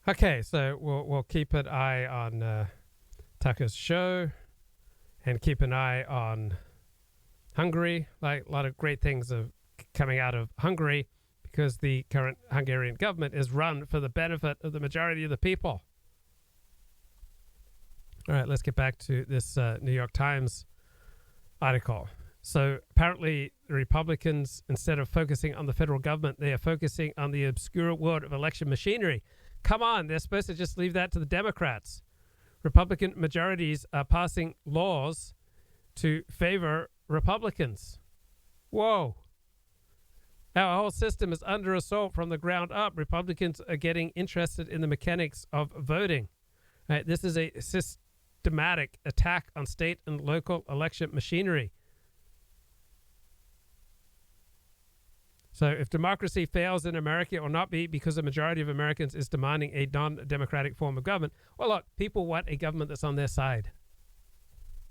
Okay, so we'll keep an eye on Tucker's show, and keep an eye on Hungary. Like a lot of great things are coming out of Hungary, because the current Hungarian government is run for the benefit of the majority of the people. All right, let's get back to this New York Times article. So apparently the Republicans, instead of focusing on the federal government, they are focusing on the obscure world of election machinery. Come on, they're supposed to just leave that to the Democrats. Republican majorities are passing laws to favor Republicans. Whoa. Our whole system is under assault from the ground up. Republicans are getting interested in the mechanics of voting. Right? This is a systematic attack on state and local election machinery. So if democracy fails in America, it will not be because the majority of Americans is demanding a non-democratic form of government. Well, look, people want a government that's on their side.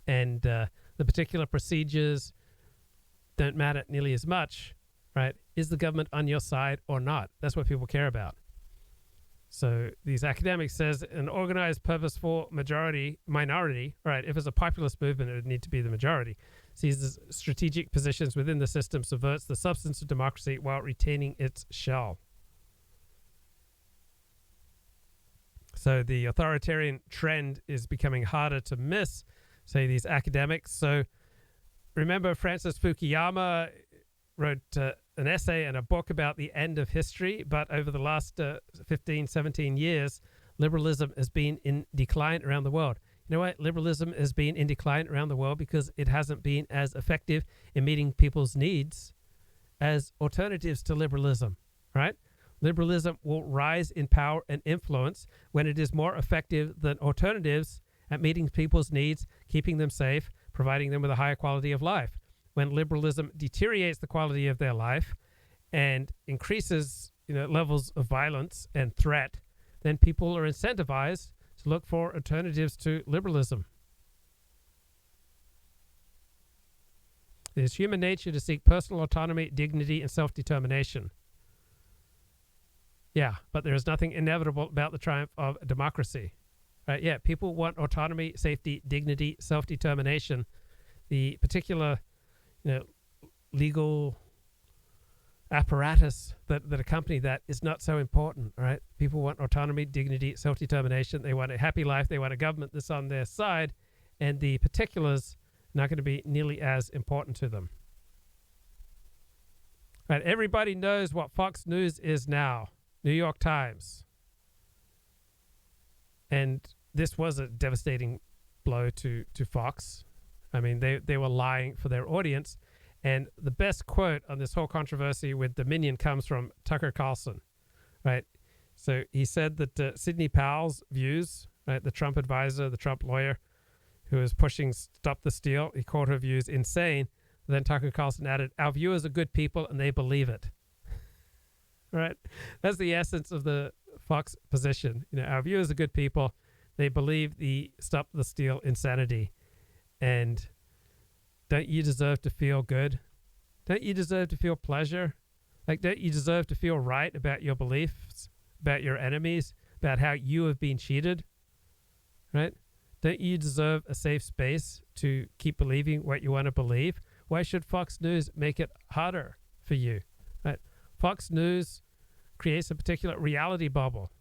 And the particular procedures don't matter nearly as much, right? Is the government on your side or not? That's what people care about. So these academics says an organized, purposeful minority, right? If it's a populist movement, it would need to be the majority. seizes strategic positions within the system, subverts the substance of democracy while retaining its shell. So the authoritarian trend is becoming harder to miss, say these academics. So remember Francis Fukuyama wrote an essay and a book about the end of history, but over the last 15, 17 years, liberalism has been in decline around the world. You know what? Liberalism has been in decline around the world because it hasn't been as effective in meeting people's needs as alternatives to liberalism, right? Liberalism will rise in power and influence when it is more effective than alternatives at meeting people's needs, keeping them safe, providing them with a higher quality of life. When liberalism deteriorates the quality of their life and increases, levels of violence and threat, then people are incentivized to look for alternatives to liberalism. It is human nature to seek personal autonomy, dignity, and self-determination. Yeah, but there is nothing inevitable about the triumph of democracy. Right? Yeah, people want autonomy, safety, dignity, self-determination. The particular, legal apparatus that accompany that is not so important, right? People want autonomy, dignity, self-determination. They want a happy life. They want a government that's on their side, and the particulars are not going to be nearly as important to them. Right? Everybody knows what Fox News is now. New York Times. And this was a devastating blow to Fox. I mean, they were lying for their audience. And the best quote on this whole controversy with Dominion comes from Tucker Carlson, right? So he said that Sidney Powell's views, right, the Trump advisor, the Trump lawyer who is pushing Stop the Steal, he called her views insane. Then Tucker Carlson added, "Our viewers are good people and they believe it." Right? That's the essence of the Fox position. Our viewers are good people. They believe the Stop the Steal insanity. And don't you deserve to feel good? Don't you deserve to feel pleasure? Like, don't you deserve to feel right about your beliefs, about your enemies, about how you have been cheated? Right? Don't you deserve a safe space to keep believing what you want to believe? Why should Fox News make it harder for you? Right? Fox News creates a particular reality bubble,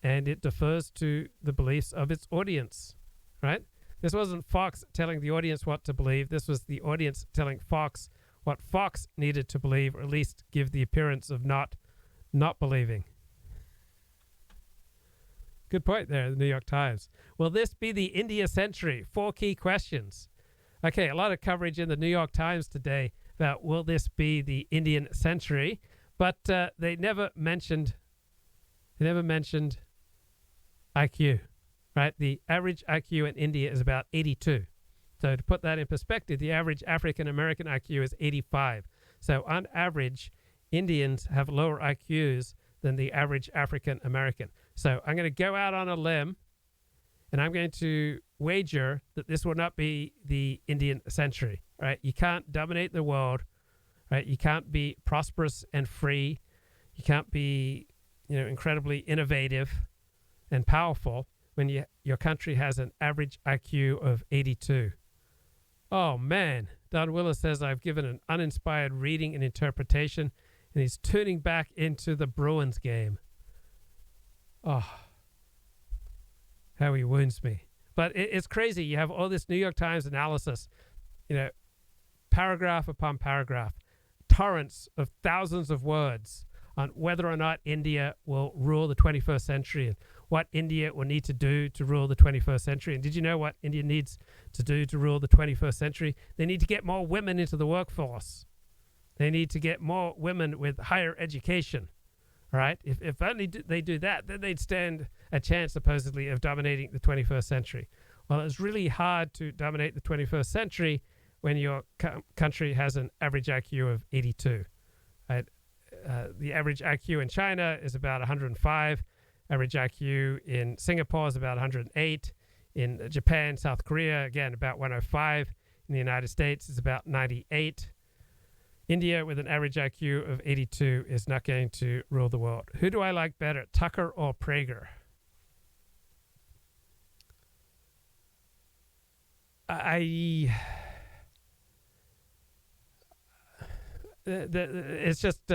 and it defers to the beliefs of its audience, right? This wasn't Fox telling the audience what to believe. This was the audience telling Fox what Fox needed to believe, or at least give the appearance of not believing. Good point there, the New York Times. Will this be the India century? 4 key questions. Okay, a lot of coverage in the New York Times today about will this be the Indian century, but they never mentioned IQ, right? The average IQ in India is about 82. So to put that in perspective, the average African American IQ is 85. So on average, Indians have lower IQs than the average African American. So I'm going to go out on a limb, and I'm going to wager that this will not be the Indian century, right? You can't dominate the world, right? You can't be prosperous and free. You can't be, incredibly innovative and powerful when your country has an average IQ of 82. Oh, man. Don Willis says, I've given an uninspired reading and interpretation, and he's tuning back into the Bruins game. Oh, how he wounds me. But it's crazy. You have all this New York Times analysis, paragraph upon paragraph, torrents of thousands of words on whether or not India will rule the 21st century and what India will need to do to rule the 21st century. And did you know what India needs to do to rule the 21st century? They need to get more women into the workforce. They need to get more women with higher education. All right? If only they do that, then they'd stand a chance, supposedly, of dominating the 21st century. Well, it's really hard to dominate the 21st century when your country has an average IQ of 82. Right? The average IQ in China is about 105. Average IQ in Singapore is about 108. In Japan, South Korea, again, about 105. In the United States, it's about 98. India, with an average IQ of 82, is not going to rule the world. Who do I like better, Tucker or Prager? it's just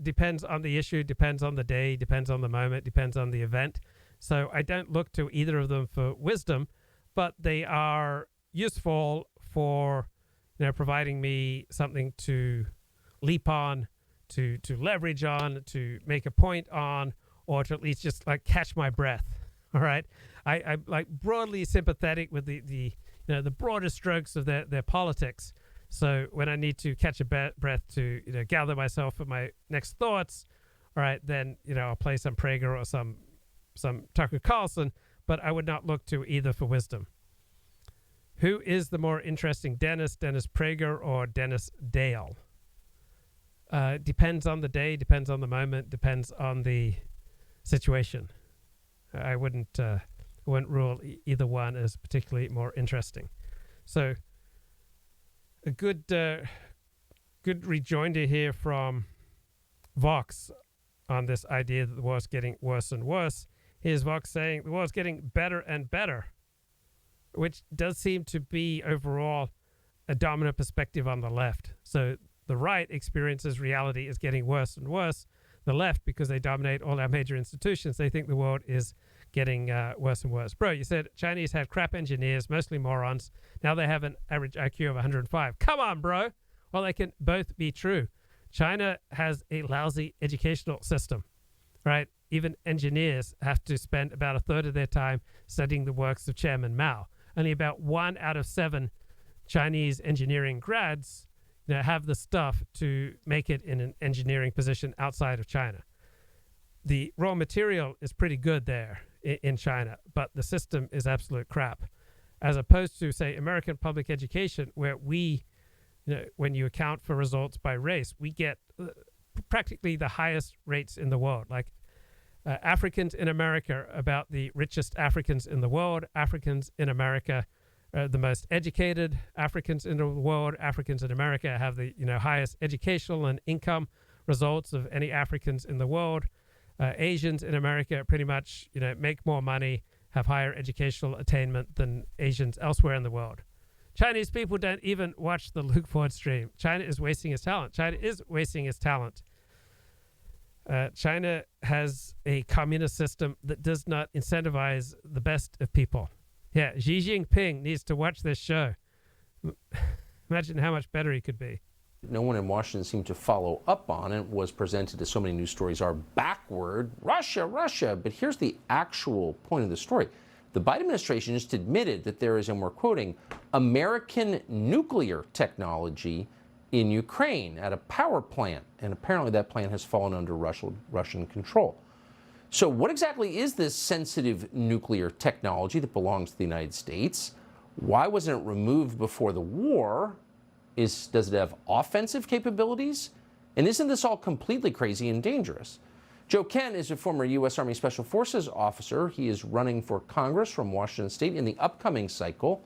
depends on the issue, depends on the day, depends on the moment, depends on the event. So I don't look to either of them for wisdom, but they are useful for providing me something to leap on, to leverage on, to make a point on, or to at least just like catch my breath. All right, I'm like broadly sympathetic with the broader strokes of their politics. So when I need to catch a breath to gather myself for my next thoughts, all right, then I'll play some Prager or some Tucker Carlson, but I would not look to either for wisdom. Who is the more interesting Dennis Prager or Dennis Dale? Depends on the day, depends on the moment, depends on the situation. I wouldn't rule either one as particularly more interesting. So a good rejoinder here from Vox on this idea that the war is getting worse and worse. Here's Vox saying the war is getting better and better, which does seem to be overall a dominant perspective on the left. So the right experiences reality is getting worse and worse. The left, because they dominate all our major institutions, they think the world is getting worse and worse. Bro, you said Chinese had crap engineers, mostly morons. Now they have an average IQ of 105. Come on, bro. Well, they can both be true. China has a lousy educational system, right? Even engineers have to spend about a third of their time studying the works of Chairman Mao. Only about 1 out of 7 Chinese engineering grads have the stuff to make it in an engineering position outside of China. The raw material is pretty good there in China, but the system is absolute crap. As opposed to, say, American public education, where we, when you account for results by race, we get practically the highest rates in the world. Like Africans in America are about the richest Africans in the world. Africans in America are the most educated Africans in the world. Africans in America have the highest educational and income results of any Africans in the world. Asians in America pretty much make more money, have higher educational attainment than Asians elsewhere in the world. Chinese people don't even watch the Luke Ford stream. China is wasting its talent. China is wasting its talent. China has a communist system that does not incentivize the best of people. Yeah, Xi Jinping needs to watch this show. Imagine how much better he could be. No one in Washington seemed to follow up on it. Was presented as so many news stories are backward. Russia. But here's the actual point of the story. The Biden administration just admitted that there is, and we're quoting, American nuclear technology in Ukraine at a power plant. And apparently that plant has fallen under Russian control. So what exactly is this sensitive nuclear technology that belongs to the United States? Why wasn't it removed before the war? Does it have offensive capabilities? And isn't this all completely crazy and dangerous? Joe Kent is a former U.S. Army Special Forces officer. He is running for Congress from Washington State in the upcoming cycle.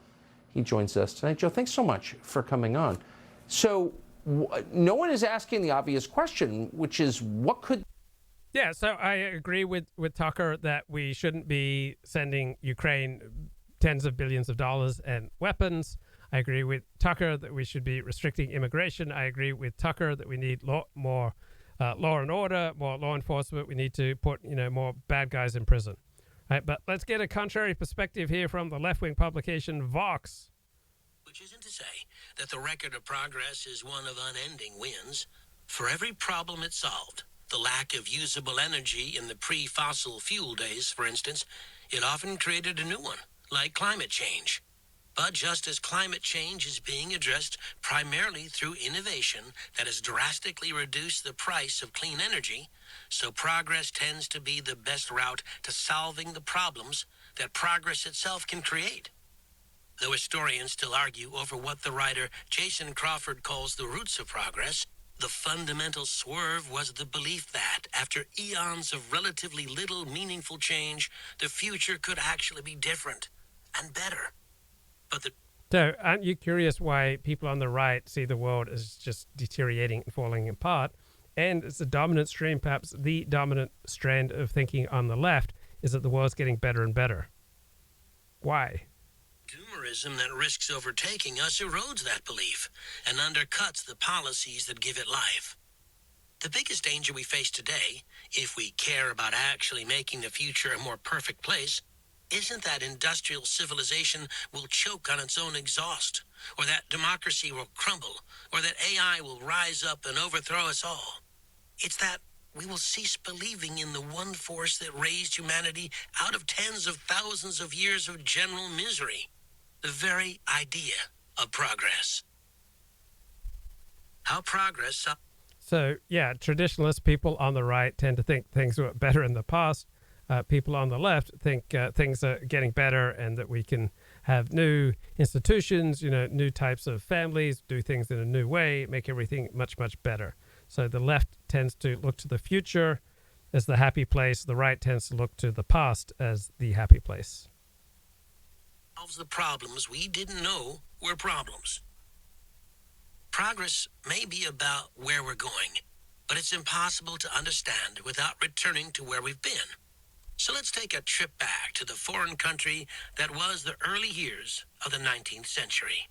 He joins us tonight. Joe, thanks so much for coming on. So no one is asking the obvious question, which is what could... Yeah, so I agree with Tucker that we shouldn't be sending Ukraine tens of billions of dollars and weapons. I agree with Tucker that we should be restricting immigration. I agree with Tucker that we need more law and order, more law enforcement. We need to put more bad guys in prison. Right, but let's get a contrary perspective here from the left-wing publication Vox. Which isn't to say that the record of progress is one of unending wins. For every problem it solved, the lack of usable energy in the pre-fossil fuel days, for instance, it often created a new one, like climate change. But just as climate change is being addressed primarily through innovation that has drastically reduced the price of clean energy, so progress tends to be the best route to solving the problems that progress itself can create. Though historians still argue over what the writer Jason Crawford calls the roots of progress, the fundamental swerve was the belief that, after eons of relatively little meaningful change, the future could actually be different and better. So aren't you curious why people on the right see the world as just deteriorating and falling apart? And it's the dominant stream, perhaps the dominant strand of thinking on the left, is that the world's getting better and better. Why? Doomerism that risks overtaking us erodes that belief and undercuts the policies that give it life. The biggest danger we face today, if we care about actually making the future a more perfect place, isn't that industrial civilization will choke on its own exhaust, or that democracy will crumble, or that AI will rise up and overthrow us all. It's that we will cease believing in the one force that raised humanity out of tens of thousands of years of general misery, the very idea of progress. How progress... So, yeah, traditionalist people on the right tend to think things were better in the past. People on the left think things are getting better and that we can have new institutions, new types of families, do things in a new way, make everything much, much better. So the left tends to look to the future as the happy place. The right tends to look to the past as the happy place. Solves the problems we didn't know were problems. Progress may be about where we're going, but it's impossible to understand without returning to where we've been. So let's take a trip back to the foreign country that was the early years of the 19th century.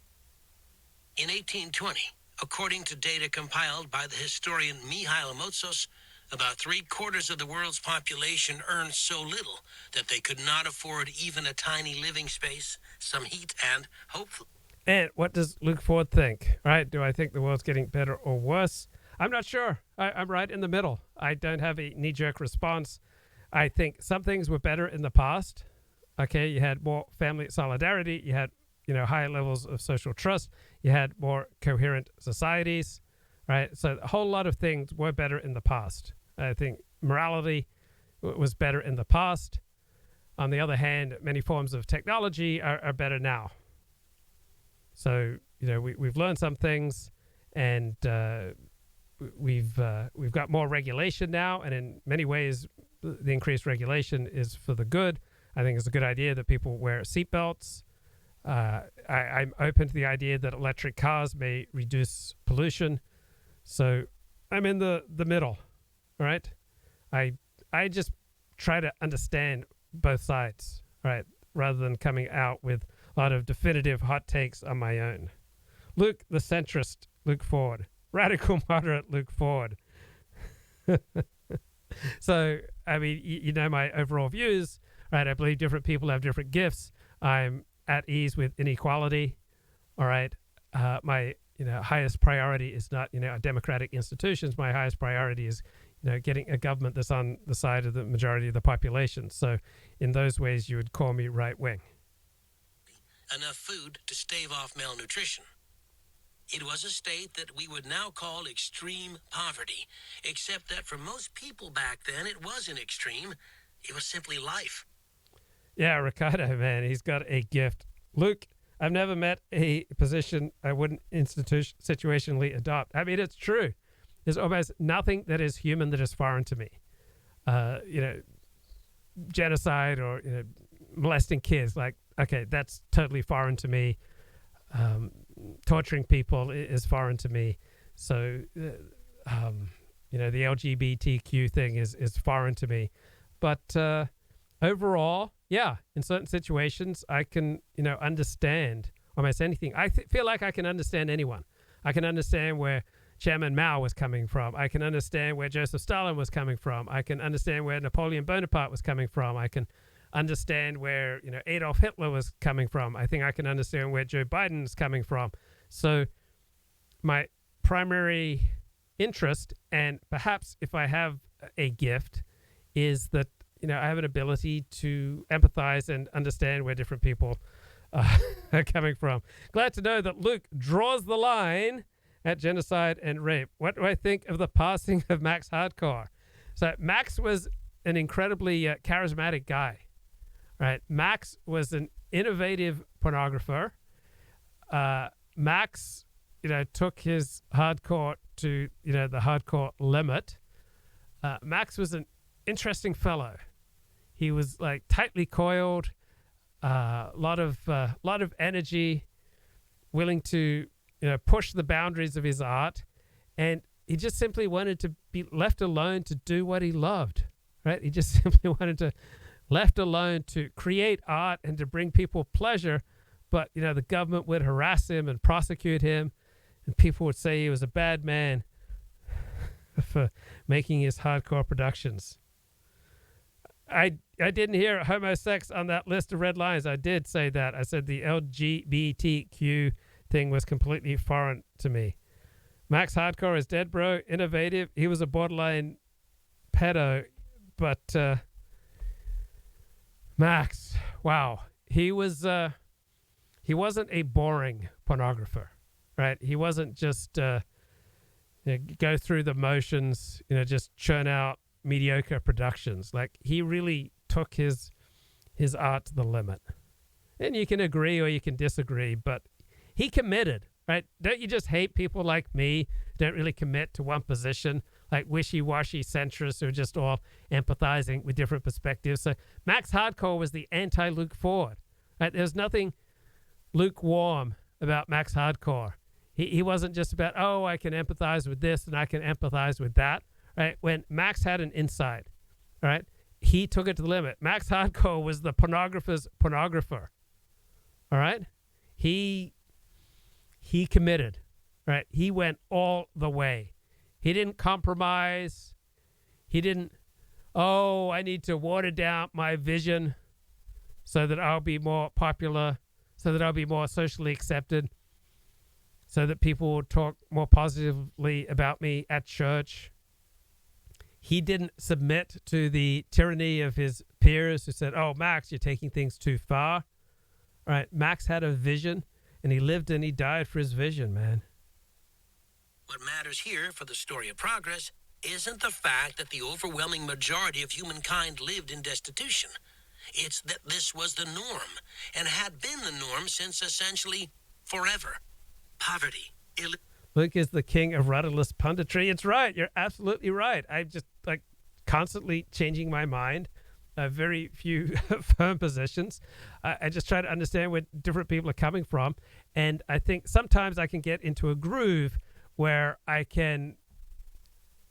In 1820, according to data compiled by the historian Mihail Motsos, about 3/4 of the world's population earned so little that they could not afford even a tiny living space, some heat, and hopefully... And what does Luke Ford think? Right? Do I think the world's getting better or worse? I'm not sure. I'm right in the middle. I don't have a knee-jerk response. I think some things were better in the past. Okay, you had more family solidarity. You had, higher levels of social trust. You had more coherent societies, right? So a whole lot of things were better in the past. I think morality was better in the past. On the other hand, many forms of technology are better now. So, we've learned some things, and we've got more regulation now, and in many ways, the increased regulation is for the good. I think it's a good idea that people wear seatbelts. I'm open to the idea that electric cars may reduce pollution. So I'm in the middle, right? I just try to understand both sides, right, rather than coming out with a lot of definitive hot takes on my own. Luke, the centrist, Luke Ford. Radical moderate, Luke Ford. So, I mean, you know my overall views, right? I believe different people have different gifts. I'm at ease with inequality, all right? My, highest priority is not, democratic institutions. My highest priority is, getting a government that's on the side of the majority of the population. So in those ways, you would call me right-wing. Enough food to stave off malnutrition. It was a state that we would now call extreme poverty, except that for most people back then, it wasn't extreme. It was simply life. Yeah, Ricardo, man, he's got a gift. Luke, I've never met a position I wouldn't situationally adopt. I mean, it's true. There's almost nothing that is human that is foreign to me. Genocide or molesting kids, like, okay, that's totally foreign to me. Torturing people is foreign to me. So, the LGBTQ thing is foreign to me. But overall, yeah, in certain situations, I can, understand almost anything. I feel like I can understand anyone. I can understand where Chairman Mao was coming from. I can understand where Joseph Stalin was coming from. I can understand where Napoleon Bonaparte was coming from. I can understand where Adolf Hitler was coming from. I think I can understand where Joe Biden is coming from. So my primary interest, and perhaps if I have a gift, is that I have an ability to empathize and understand where different people are coming from. Glad to know that Luke draws the line at genocide and rape. What do I think of the passing of Max Hardcore? So Max was an incredibly charismatic guy. Right, Max was an innovative pornographer. Max, took his hardcore to, the hardcore limit. Max was an interesting fellow. He was like tightly coiled, lot of energy, willing to, push the boundaries of his art, and he just simply wanted to be left alone to do what he loved. Right, he just simply wanted to left alone to create art and to bring people pleasure but, the government would harass him and prosecute him, and people would say he was a bad man for making his hardcore productions. I didn't hear homosex on that list of red lines. I did say that. I said the LGBTQ thing was completely foreign to me. Max Hardcore is dead, bro. Innovative. He was a borderline pedo, but Max, wow, he wasn't a boring pornographer, right? He wasn't just go through the motions, just churn out mediocre productions. Like, he really took his art to the limit. And you can agree or you can disagree, but he committed, right? Don't you just hate people like me who don't really commit to one position, like wishy-washy centrists who are just all empathizing with different perspectives? So Max Hardcore was the anti-Luke Ford, right? There's nothing lukewarm about Max Hardcore. He wasn't just about, oh, I can empathize with this and I can empathize with that, right? When Max had an insight, right, he took it to the limit. Max Hardcore was the pornographer's pornographer, all right? He committed, right? He went all the way. He didn't compromise. He didn't, oh, I need to water down my vision so that I'll be more popular, so that I'll be more socially accepted, so that people will talk more positively about me at church. He didn't submit to the tyranny of his peers who said, oh, Max, you're taking things too far. All right, Max had a vision, and he lived and he died for his vision, man. What matters here for the story of progress isn't the fact that the overwhelming majority of humankind lived in destitution. It's that this was the norm and had been the norm since essentially forever. Poverty, Luke is the king of rudderless punditry. It's right. You're absolutely right. I'm just constantly changing my mind. Very few firm positions. I just try to understand where different people are coming from. And I think sometimes I can get into a groove where I can,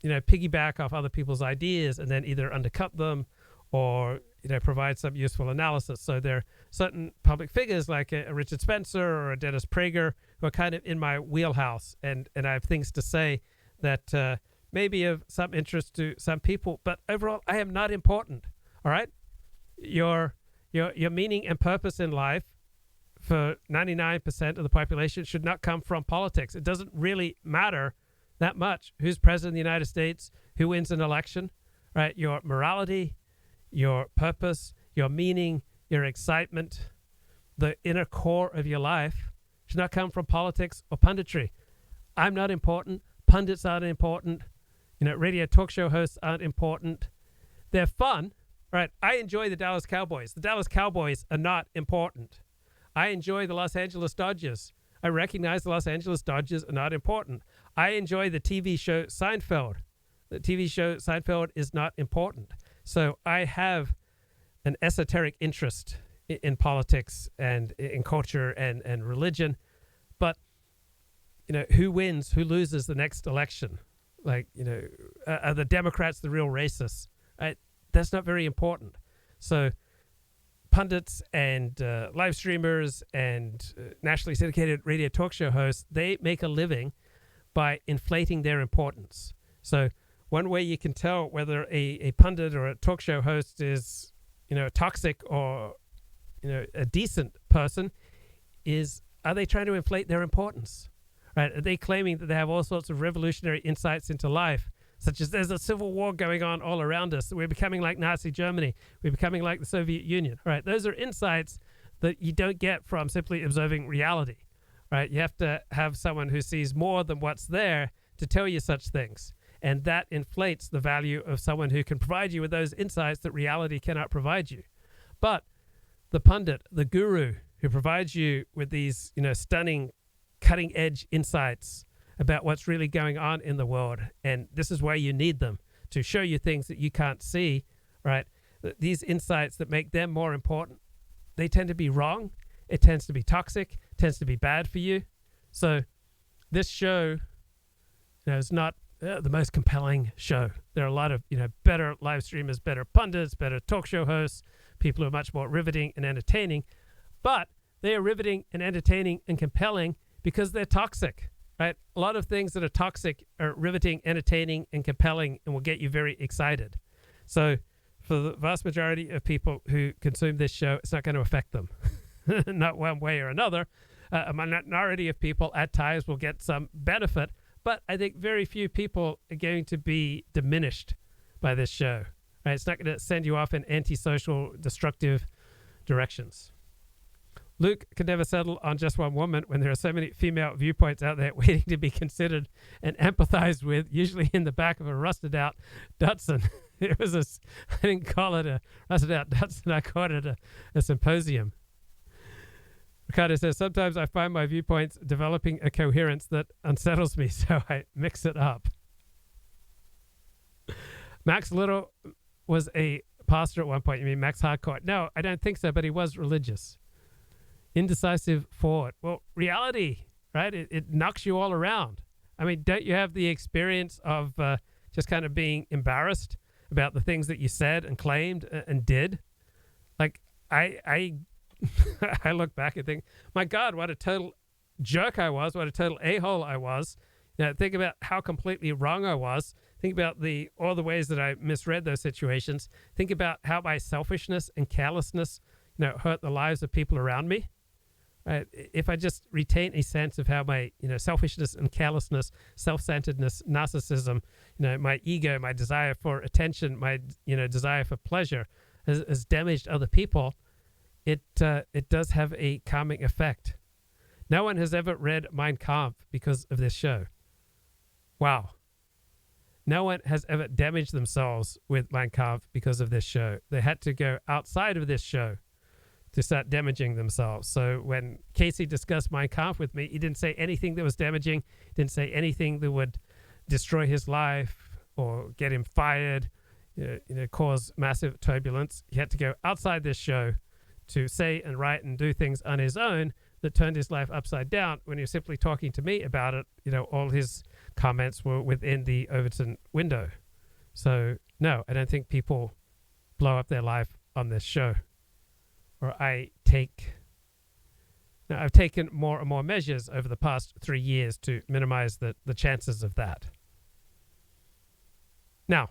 piggyback off other people's ideas and then either undercut them or, provide some useful analysis. So there are certain public figures like a Richard Spencer or a Dennis Prager who are kind of in my wheelhouse. And I have things to say that may be of some interest to some people. But overall, I am not important. All right? Your meaning and purpose in life for 99% of the population should not come from politics. It doesn't really matter that much who's president of the United States, who wins an election, right? Your morality, your purpose, your meaning, your excitement, the inner core of your life should not come from politics or punditry. I'm not important. Pundits aren't important. Radio talk show hosts aren't important. They're fun, right? I enjoy the Dallas Cowboys. The Dallas Cowboys are not important. I enjoy the Los Angeles Dodgers. I recognize the Los Angeles Dodgers are not important. I enjoy the TV show Seinfeld. The TV show Seinfeld is not important. So I have an esoteric interest in politics and in culture and religion. But, who wins, who loses the next election? Are the Democrats the real racists? That's not very important. So pundits and live streamers and nationally syndicated radio talk show hosts, they make a living by inflating their importance. So one way you can tell whether a pundit or a talk show host is, toxic or, a decent person is, are they trying to inflate their importance? Right? Are they claiming that they have all sorts of revolutionary insights into life, such as there's a civil war going on all around us, we're becoming like Nazi Germany, we're becoming like the Soviet Union, right? Those are insights that you don't get from simply observing reality, right? You have to have someone who sees more than what's there to tell you such things. And that inflates the value of someone who can provide you with those insights that reality cannot provide you. But the pundit, the guru who provides you with these, stunning, cutting-edge insights about what's really going on in the world, and this is why you need them, to show you things that you can't see, right? These insights that make them more important, they tend to be wrong. It tends to be toxic, tends to be bad for you. So this show, is not the most compelling show. There are a lot of, better live streamers, better pundits, better talk show hosts, people who are much more riveting and entertaining. But they are riveting and entertaining and compelling because they're toxic, right? A lot of things that are toxic are riveting, entertaining, and compelling and will get you very excited. So for the vast majority of people who consume this show, it's not going to affect them, not one way or another. A minority of people at times will get some benefit, but I think very few people are going to be diminished by this show. Right? It's not going to send you off in antisocial, destructive directions. Luke can never settle on just one woman when there are so many female viewpoints out there waiting to be considered and empathized with, usually in the back of a rusted-out Datsun. I didn't call it a rusted-out Datsun, I called it a symposium. Ricardo says, sometimes I find my viewpoints developing a coherence that unsettles me, so I mix it up. Max Little was a pastor at one point. You mean Max Harcourt? No, I don't think so, but he was religious. Indecisive forward. Well, reality, right? It knocks you all around. I mean, don't you have the experience of just kind of being embarrassed about the things that you said and claimed and did? Like, I I look back and think, my God, what a total jerk I was, what a total a-hole I was. Think about how completely wrong I was. Think about all the ways that I misread those situations. Think about how my selfishness and carelessness, hurt the lives of people around me. If I just retain a sense of how my, selfishness and carelessness, self-centeredness, narcissism, my ego, my desire for attention, my, desire for pleasure has damaged other people, it does have a calming effect. No one has ever read Mein Kampf because of this show. Wow. No one has ever damaged themselves with Mein Kampf because of this show. They had to go outside of this show to start damaging themselves. So when Casey discussed Mein Kampf with me, he didn't say anything that was damaging. He didn't say anything that would destroy his life or get him fired, cause massive turbulence. He had to go outside this show to say and write and do things on his own that turned his life upside down. When he was simply talking to me about it, all his comments were within the Overton window. So no, I don't think people blow up their life on this show. Or I've taken more and more measures over the past 3 years to minimize the chances of that. Now,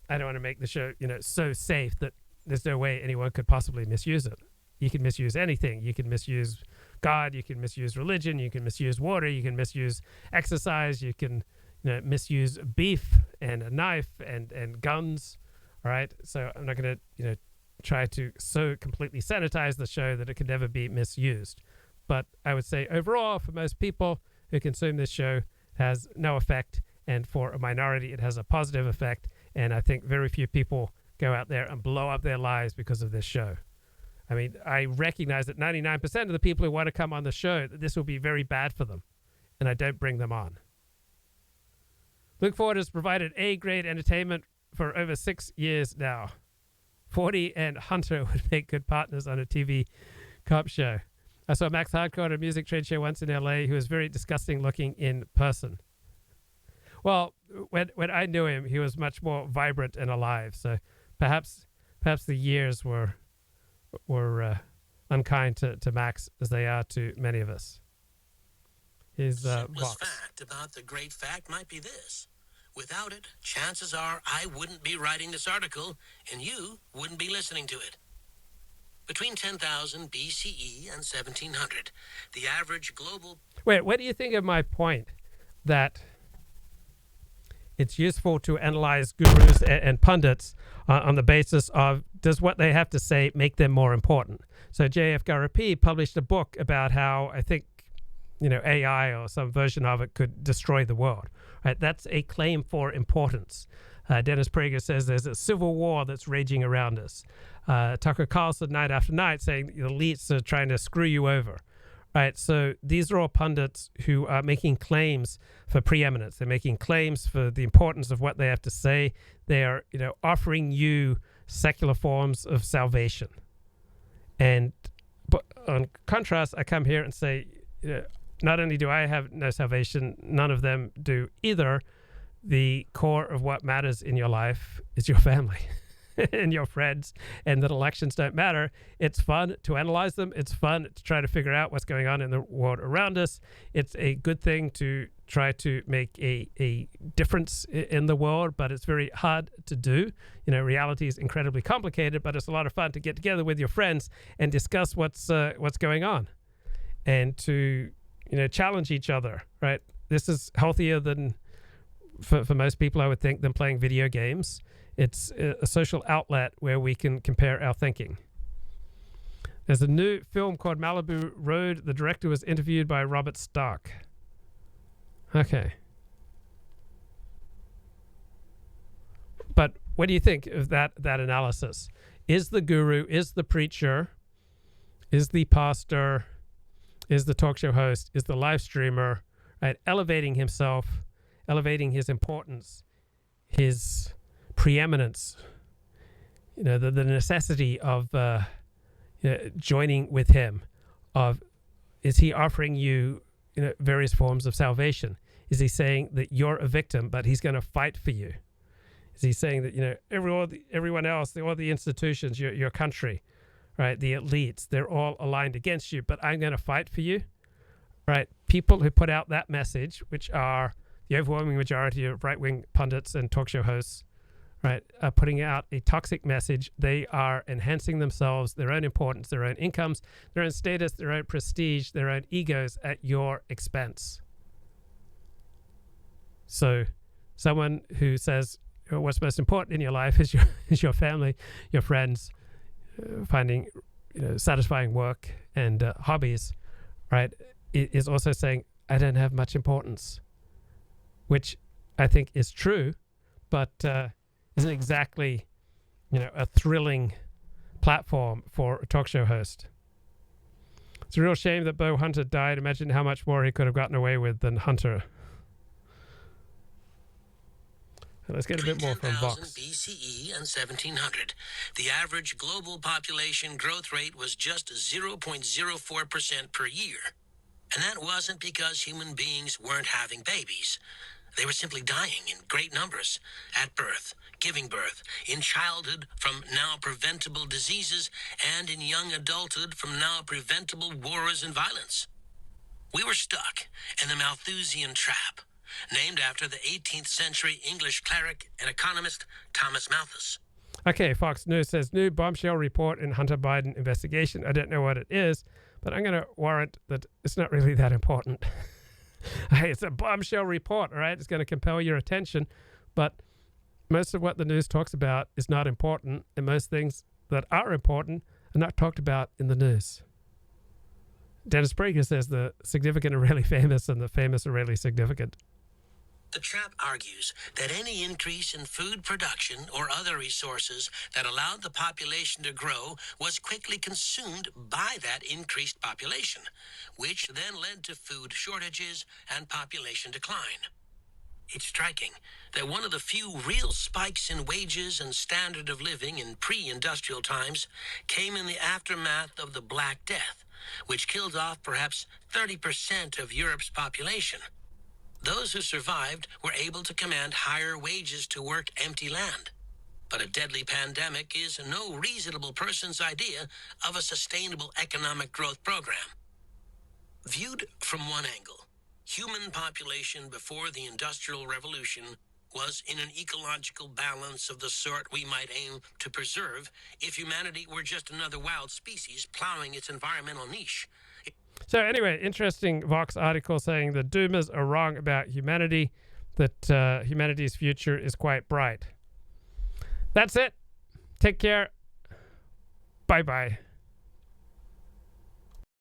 I don't want to make the show, so safe that there's no way anyone could possibly misuse it. You can misuse anything. You can misuse God. You can misuse religion. You can misuse water. You can misuse exercise. You can misuse beef and a knife and guns. All right. So I'm not going to, try to so completely sanitize the show that it can never be misused. But I would say overall, for most people who consume this show, it has no effect. And for a minority, it has a positive effect. And I think very few people go out there and blow up their lives because of this show. I mean, I recognize that 99% of the people who want to come on the show, that this will be very bad for them. And I don't bring them on. Luke Ford has provided A-grade entertainment for over 6 years now. 40 and Hunter would make good partners on a TV cop show. I saw Max Hardcore at a music trade show once in LA, who was very disgusting looking in person. Well, when I knew him, he was much more vibrant and alive. So perhaps the years were unkind to Max as they are to many of us. His simplest fact about the great fact might be this. Without it, chances are I wouldn't be writing this article, and you wouldn't be listening to it. Between 10,000 BCE and 1700, the average global... Wait, what do you think of my point that it's useful to analyze gurus and pundits on the basis of, does what they have to say make them more important? So J.F. Garapi published a book about how, I think, AI or some version of it could destroy the world. Right? That's a claim for importance. Dennis Prager says there's a civil war that's raging around us. Tucker Carlson, night after night, saying the elites are trying to screw you over. Right? So these are all pundits who are making claims for preeminence. They're making claims for the importance of what they have to say. They are, offering you secular forms of salvation. And but on contrast, I come here and say, not only do I have no salvation, none of them do either. The core of what matters in your life is your family. and your friends, and that elections don't matter. It's fun to analyze them. It's fun to try to figure out what's going on in the world around us. It's a good thing to try to make a difference in the world, but it's very hard to do. Reality is incredibly complicated, but it's a lot of fun to get together with your friends and discuss what's going on, and to challenge each other. Right? This is healthier than for most people, I would think, than playing video games. It's a social outlet where we can compare our thinking. There's a new film called Malibu Road. The director was interviewed by Robert Stark. Okay. But what do you think of that analysis? Is the guru, is the preacher, is the pastor, is the talk show host, is the live streamer, right, elevating himself, elevating his importance, his preeminence, the necessity of joining with him? Is he offering you various forms of salvation? Is he saying that you're a victim, but he's going to fight for you? Is he saying that everyone else, all the institutions, your country, right, the elites, they're all aligned against you, but I'm going to fight for you? Right? People who put out that message, which are the overwhelming majority of right-wing pundits and talk show hosts, right, are putting out a toxic message. They are enhancing themselves, their own importance, their own incomes, their own status, their own prestige, their own egos at your expense. So someone who says what's most important in your life is your family, your friends, finding satisfying work and hobbies, right, is also saying, I don't have much importance, which I think is true, but isn't exactly, a thrilling platform for a talk show host. It's a real shame that Bo Hunter died. Imagine how much more he could have gotten away with than Hunter. Let's get a bit more from Vox. BCE and 1700, the average global population growth rate was just 0.04% per year. And that wasn't because human beings weren't having babies. They were simply dying in great numbers at birth, giving birth, in childhood from now preventable diseases, and in young adulthood from now preventable wars and violence. We were stuck in the Malthusian trap, named after the 18th century English cleric and economist Thomas Malthus. Okay, Fox News says, new bombshell report in Hunter Biden investigation. I don't know what it is, but I'm going to warrant that it's not really that important. It's a bombshell report, all right? It's going to compel your attention, but most of what the news talks about is not important, and most things that are important are not talked about in the news. Dennis Prager says the significant are really famous and the famous are really significant. The trap argues that any increase in food production or other resources that allowed the population to grow was quickly consumed by that increased population, which then led to food shortages and population decline. It's striking that one of the few real spikes in wages and standard of living in pre-industrial times came in the aftermath of the Black Death, which killed off perhaps 30% of Europe's population. Those who survived were able to command higher wages to work empty land. But a deadly pandemic is no reasonable person's idea of a sustainable economic growth program. Viewed from one angle, human population before the Industrial Revolution was in an ecological balance of the sort we might aim to preserve if humanity were just another wild species plowing its environmental niche. So anyway, interesting Vox article saying the doomers are wrong about humanity, that humanity's future is quite bright. That's it. Take care. Bye-bye.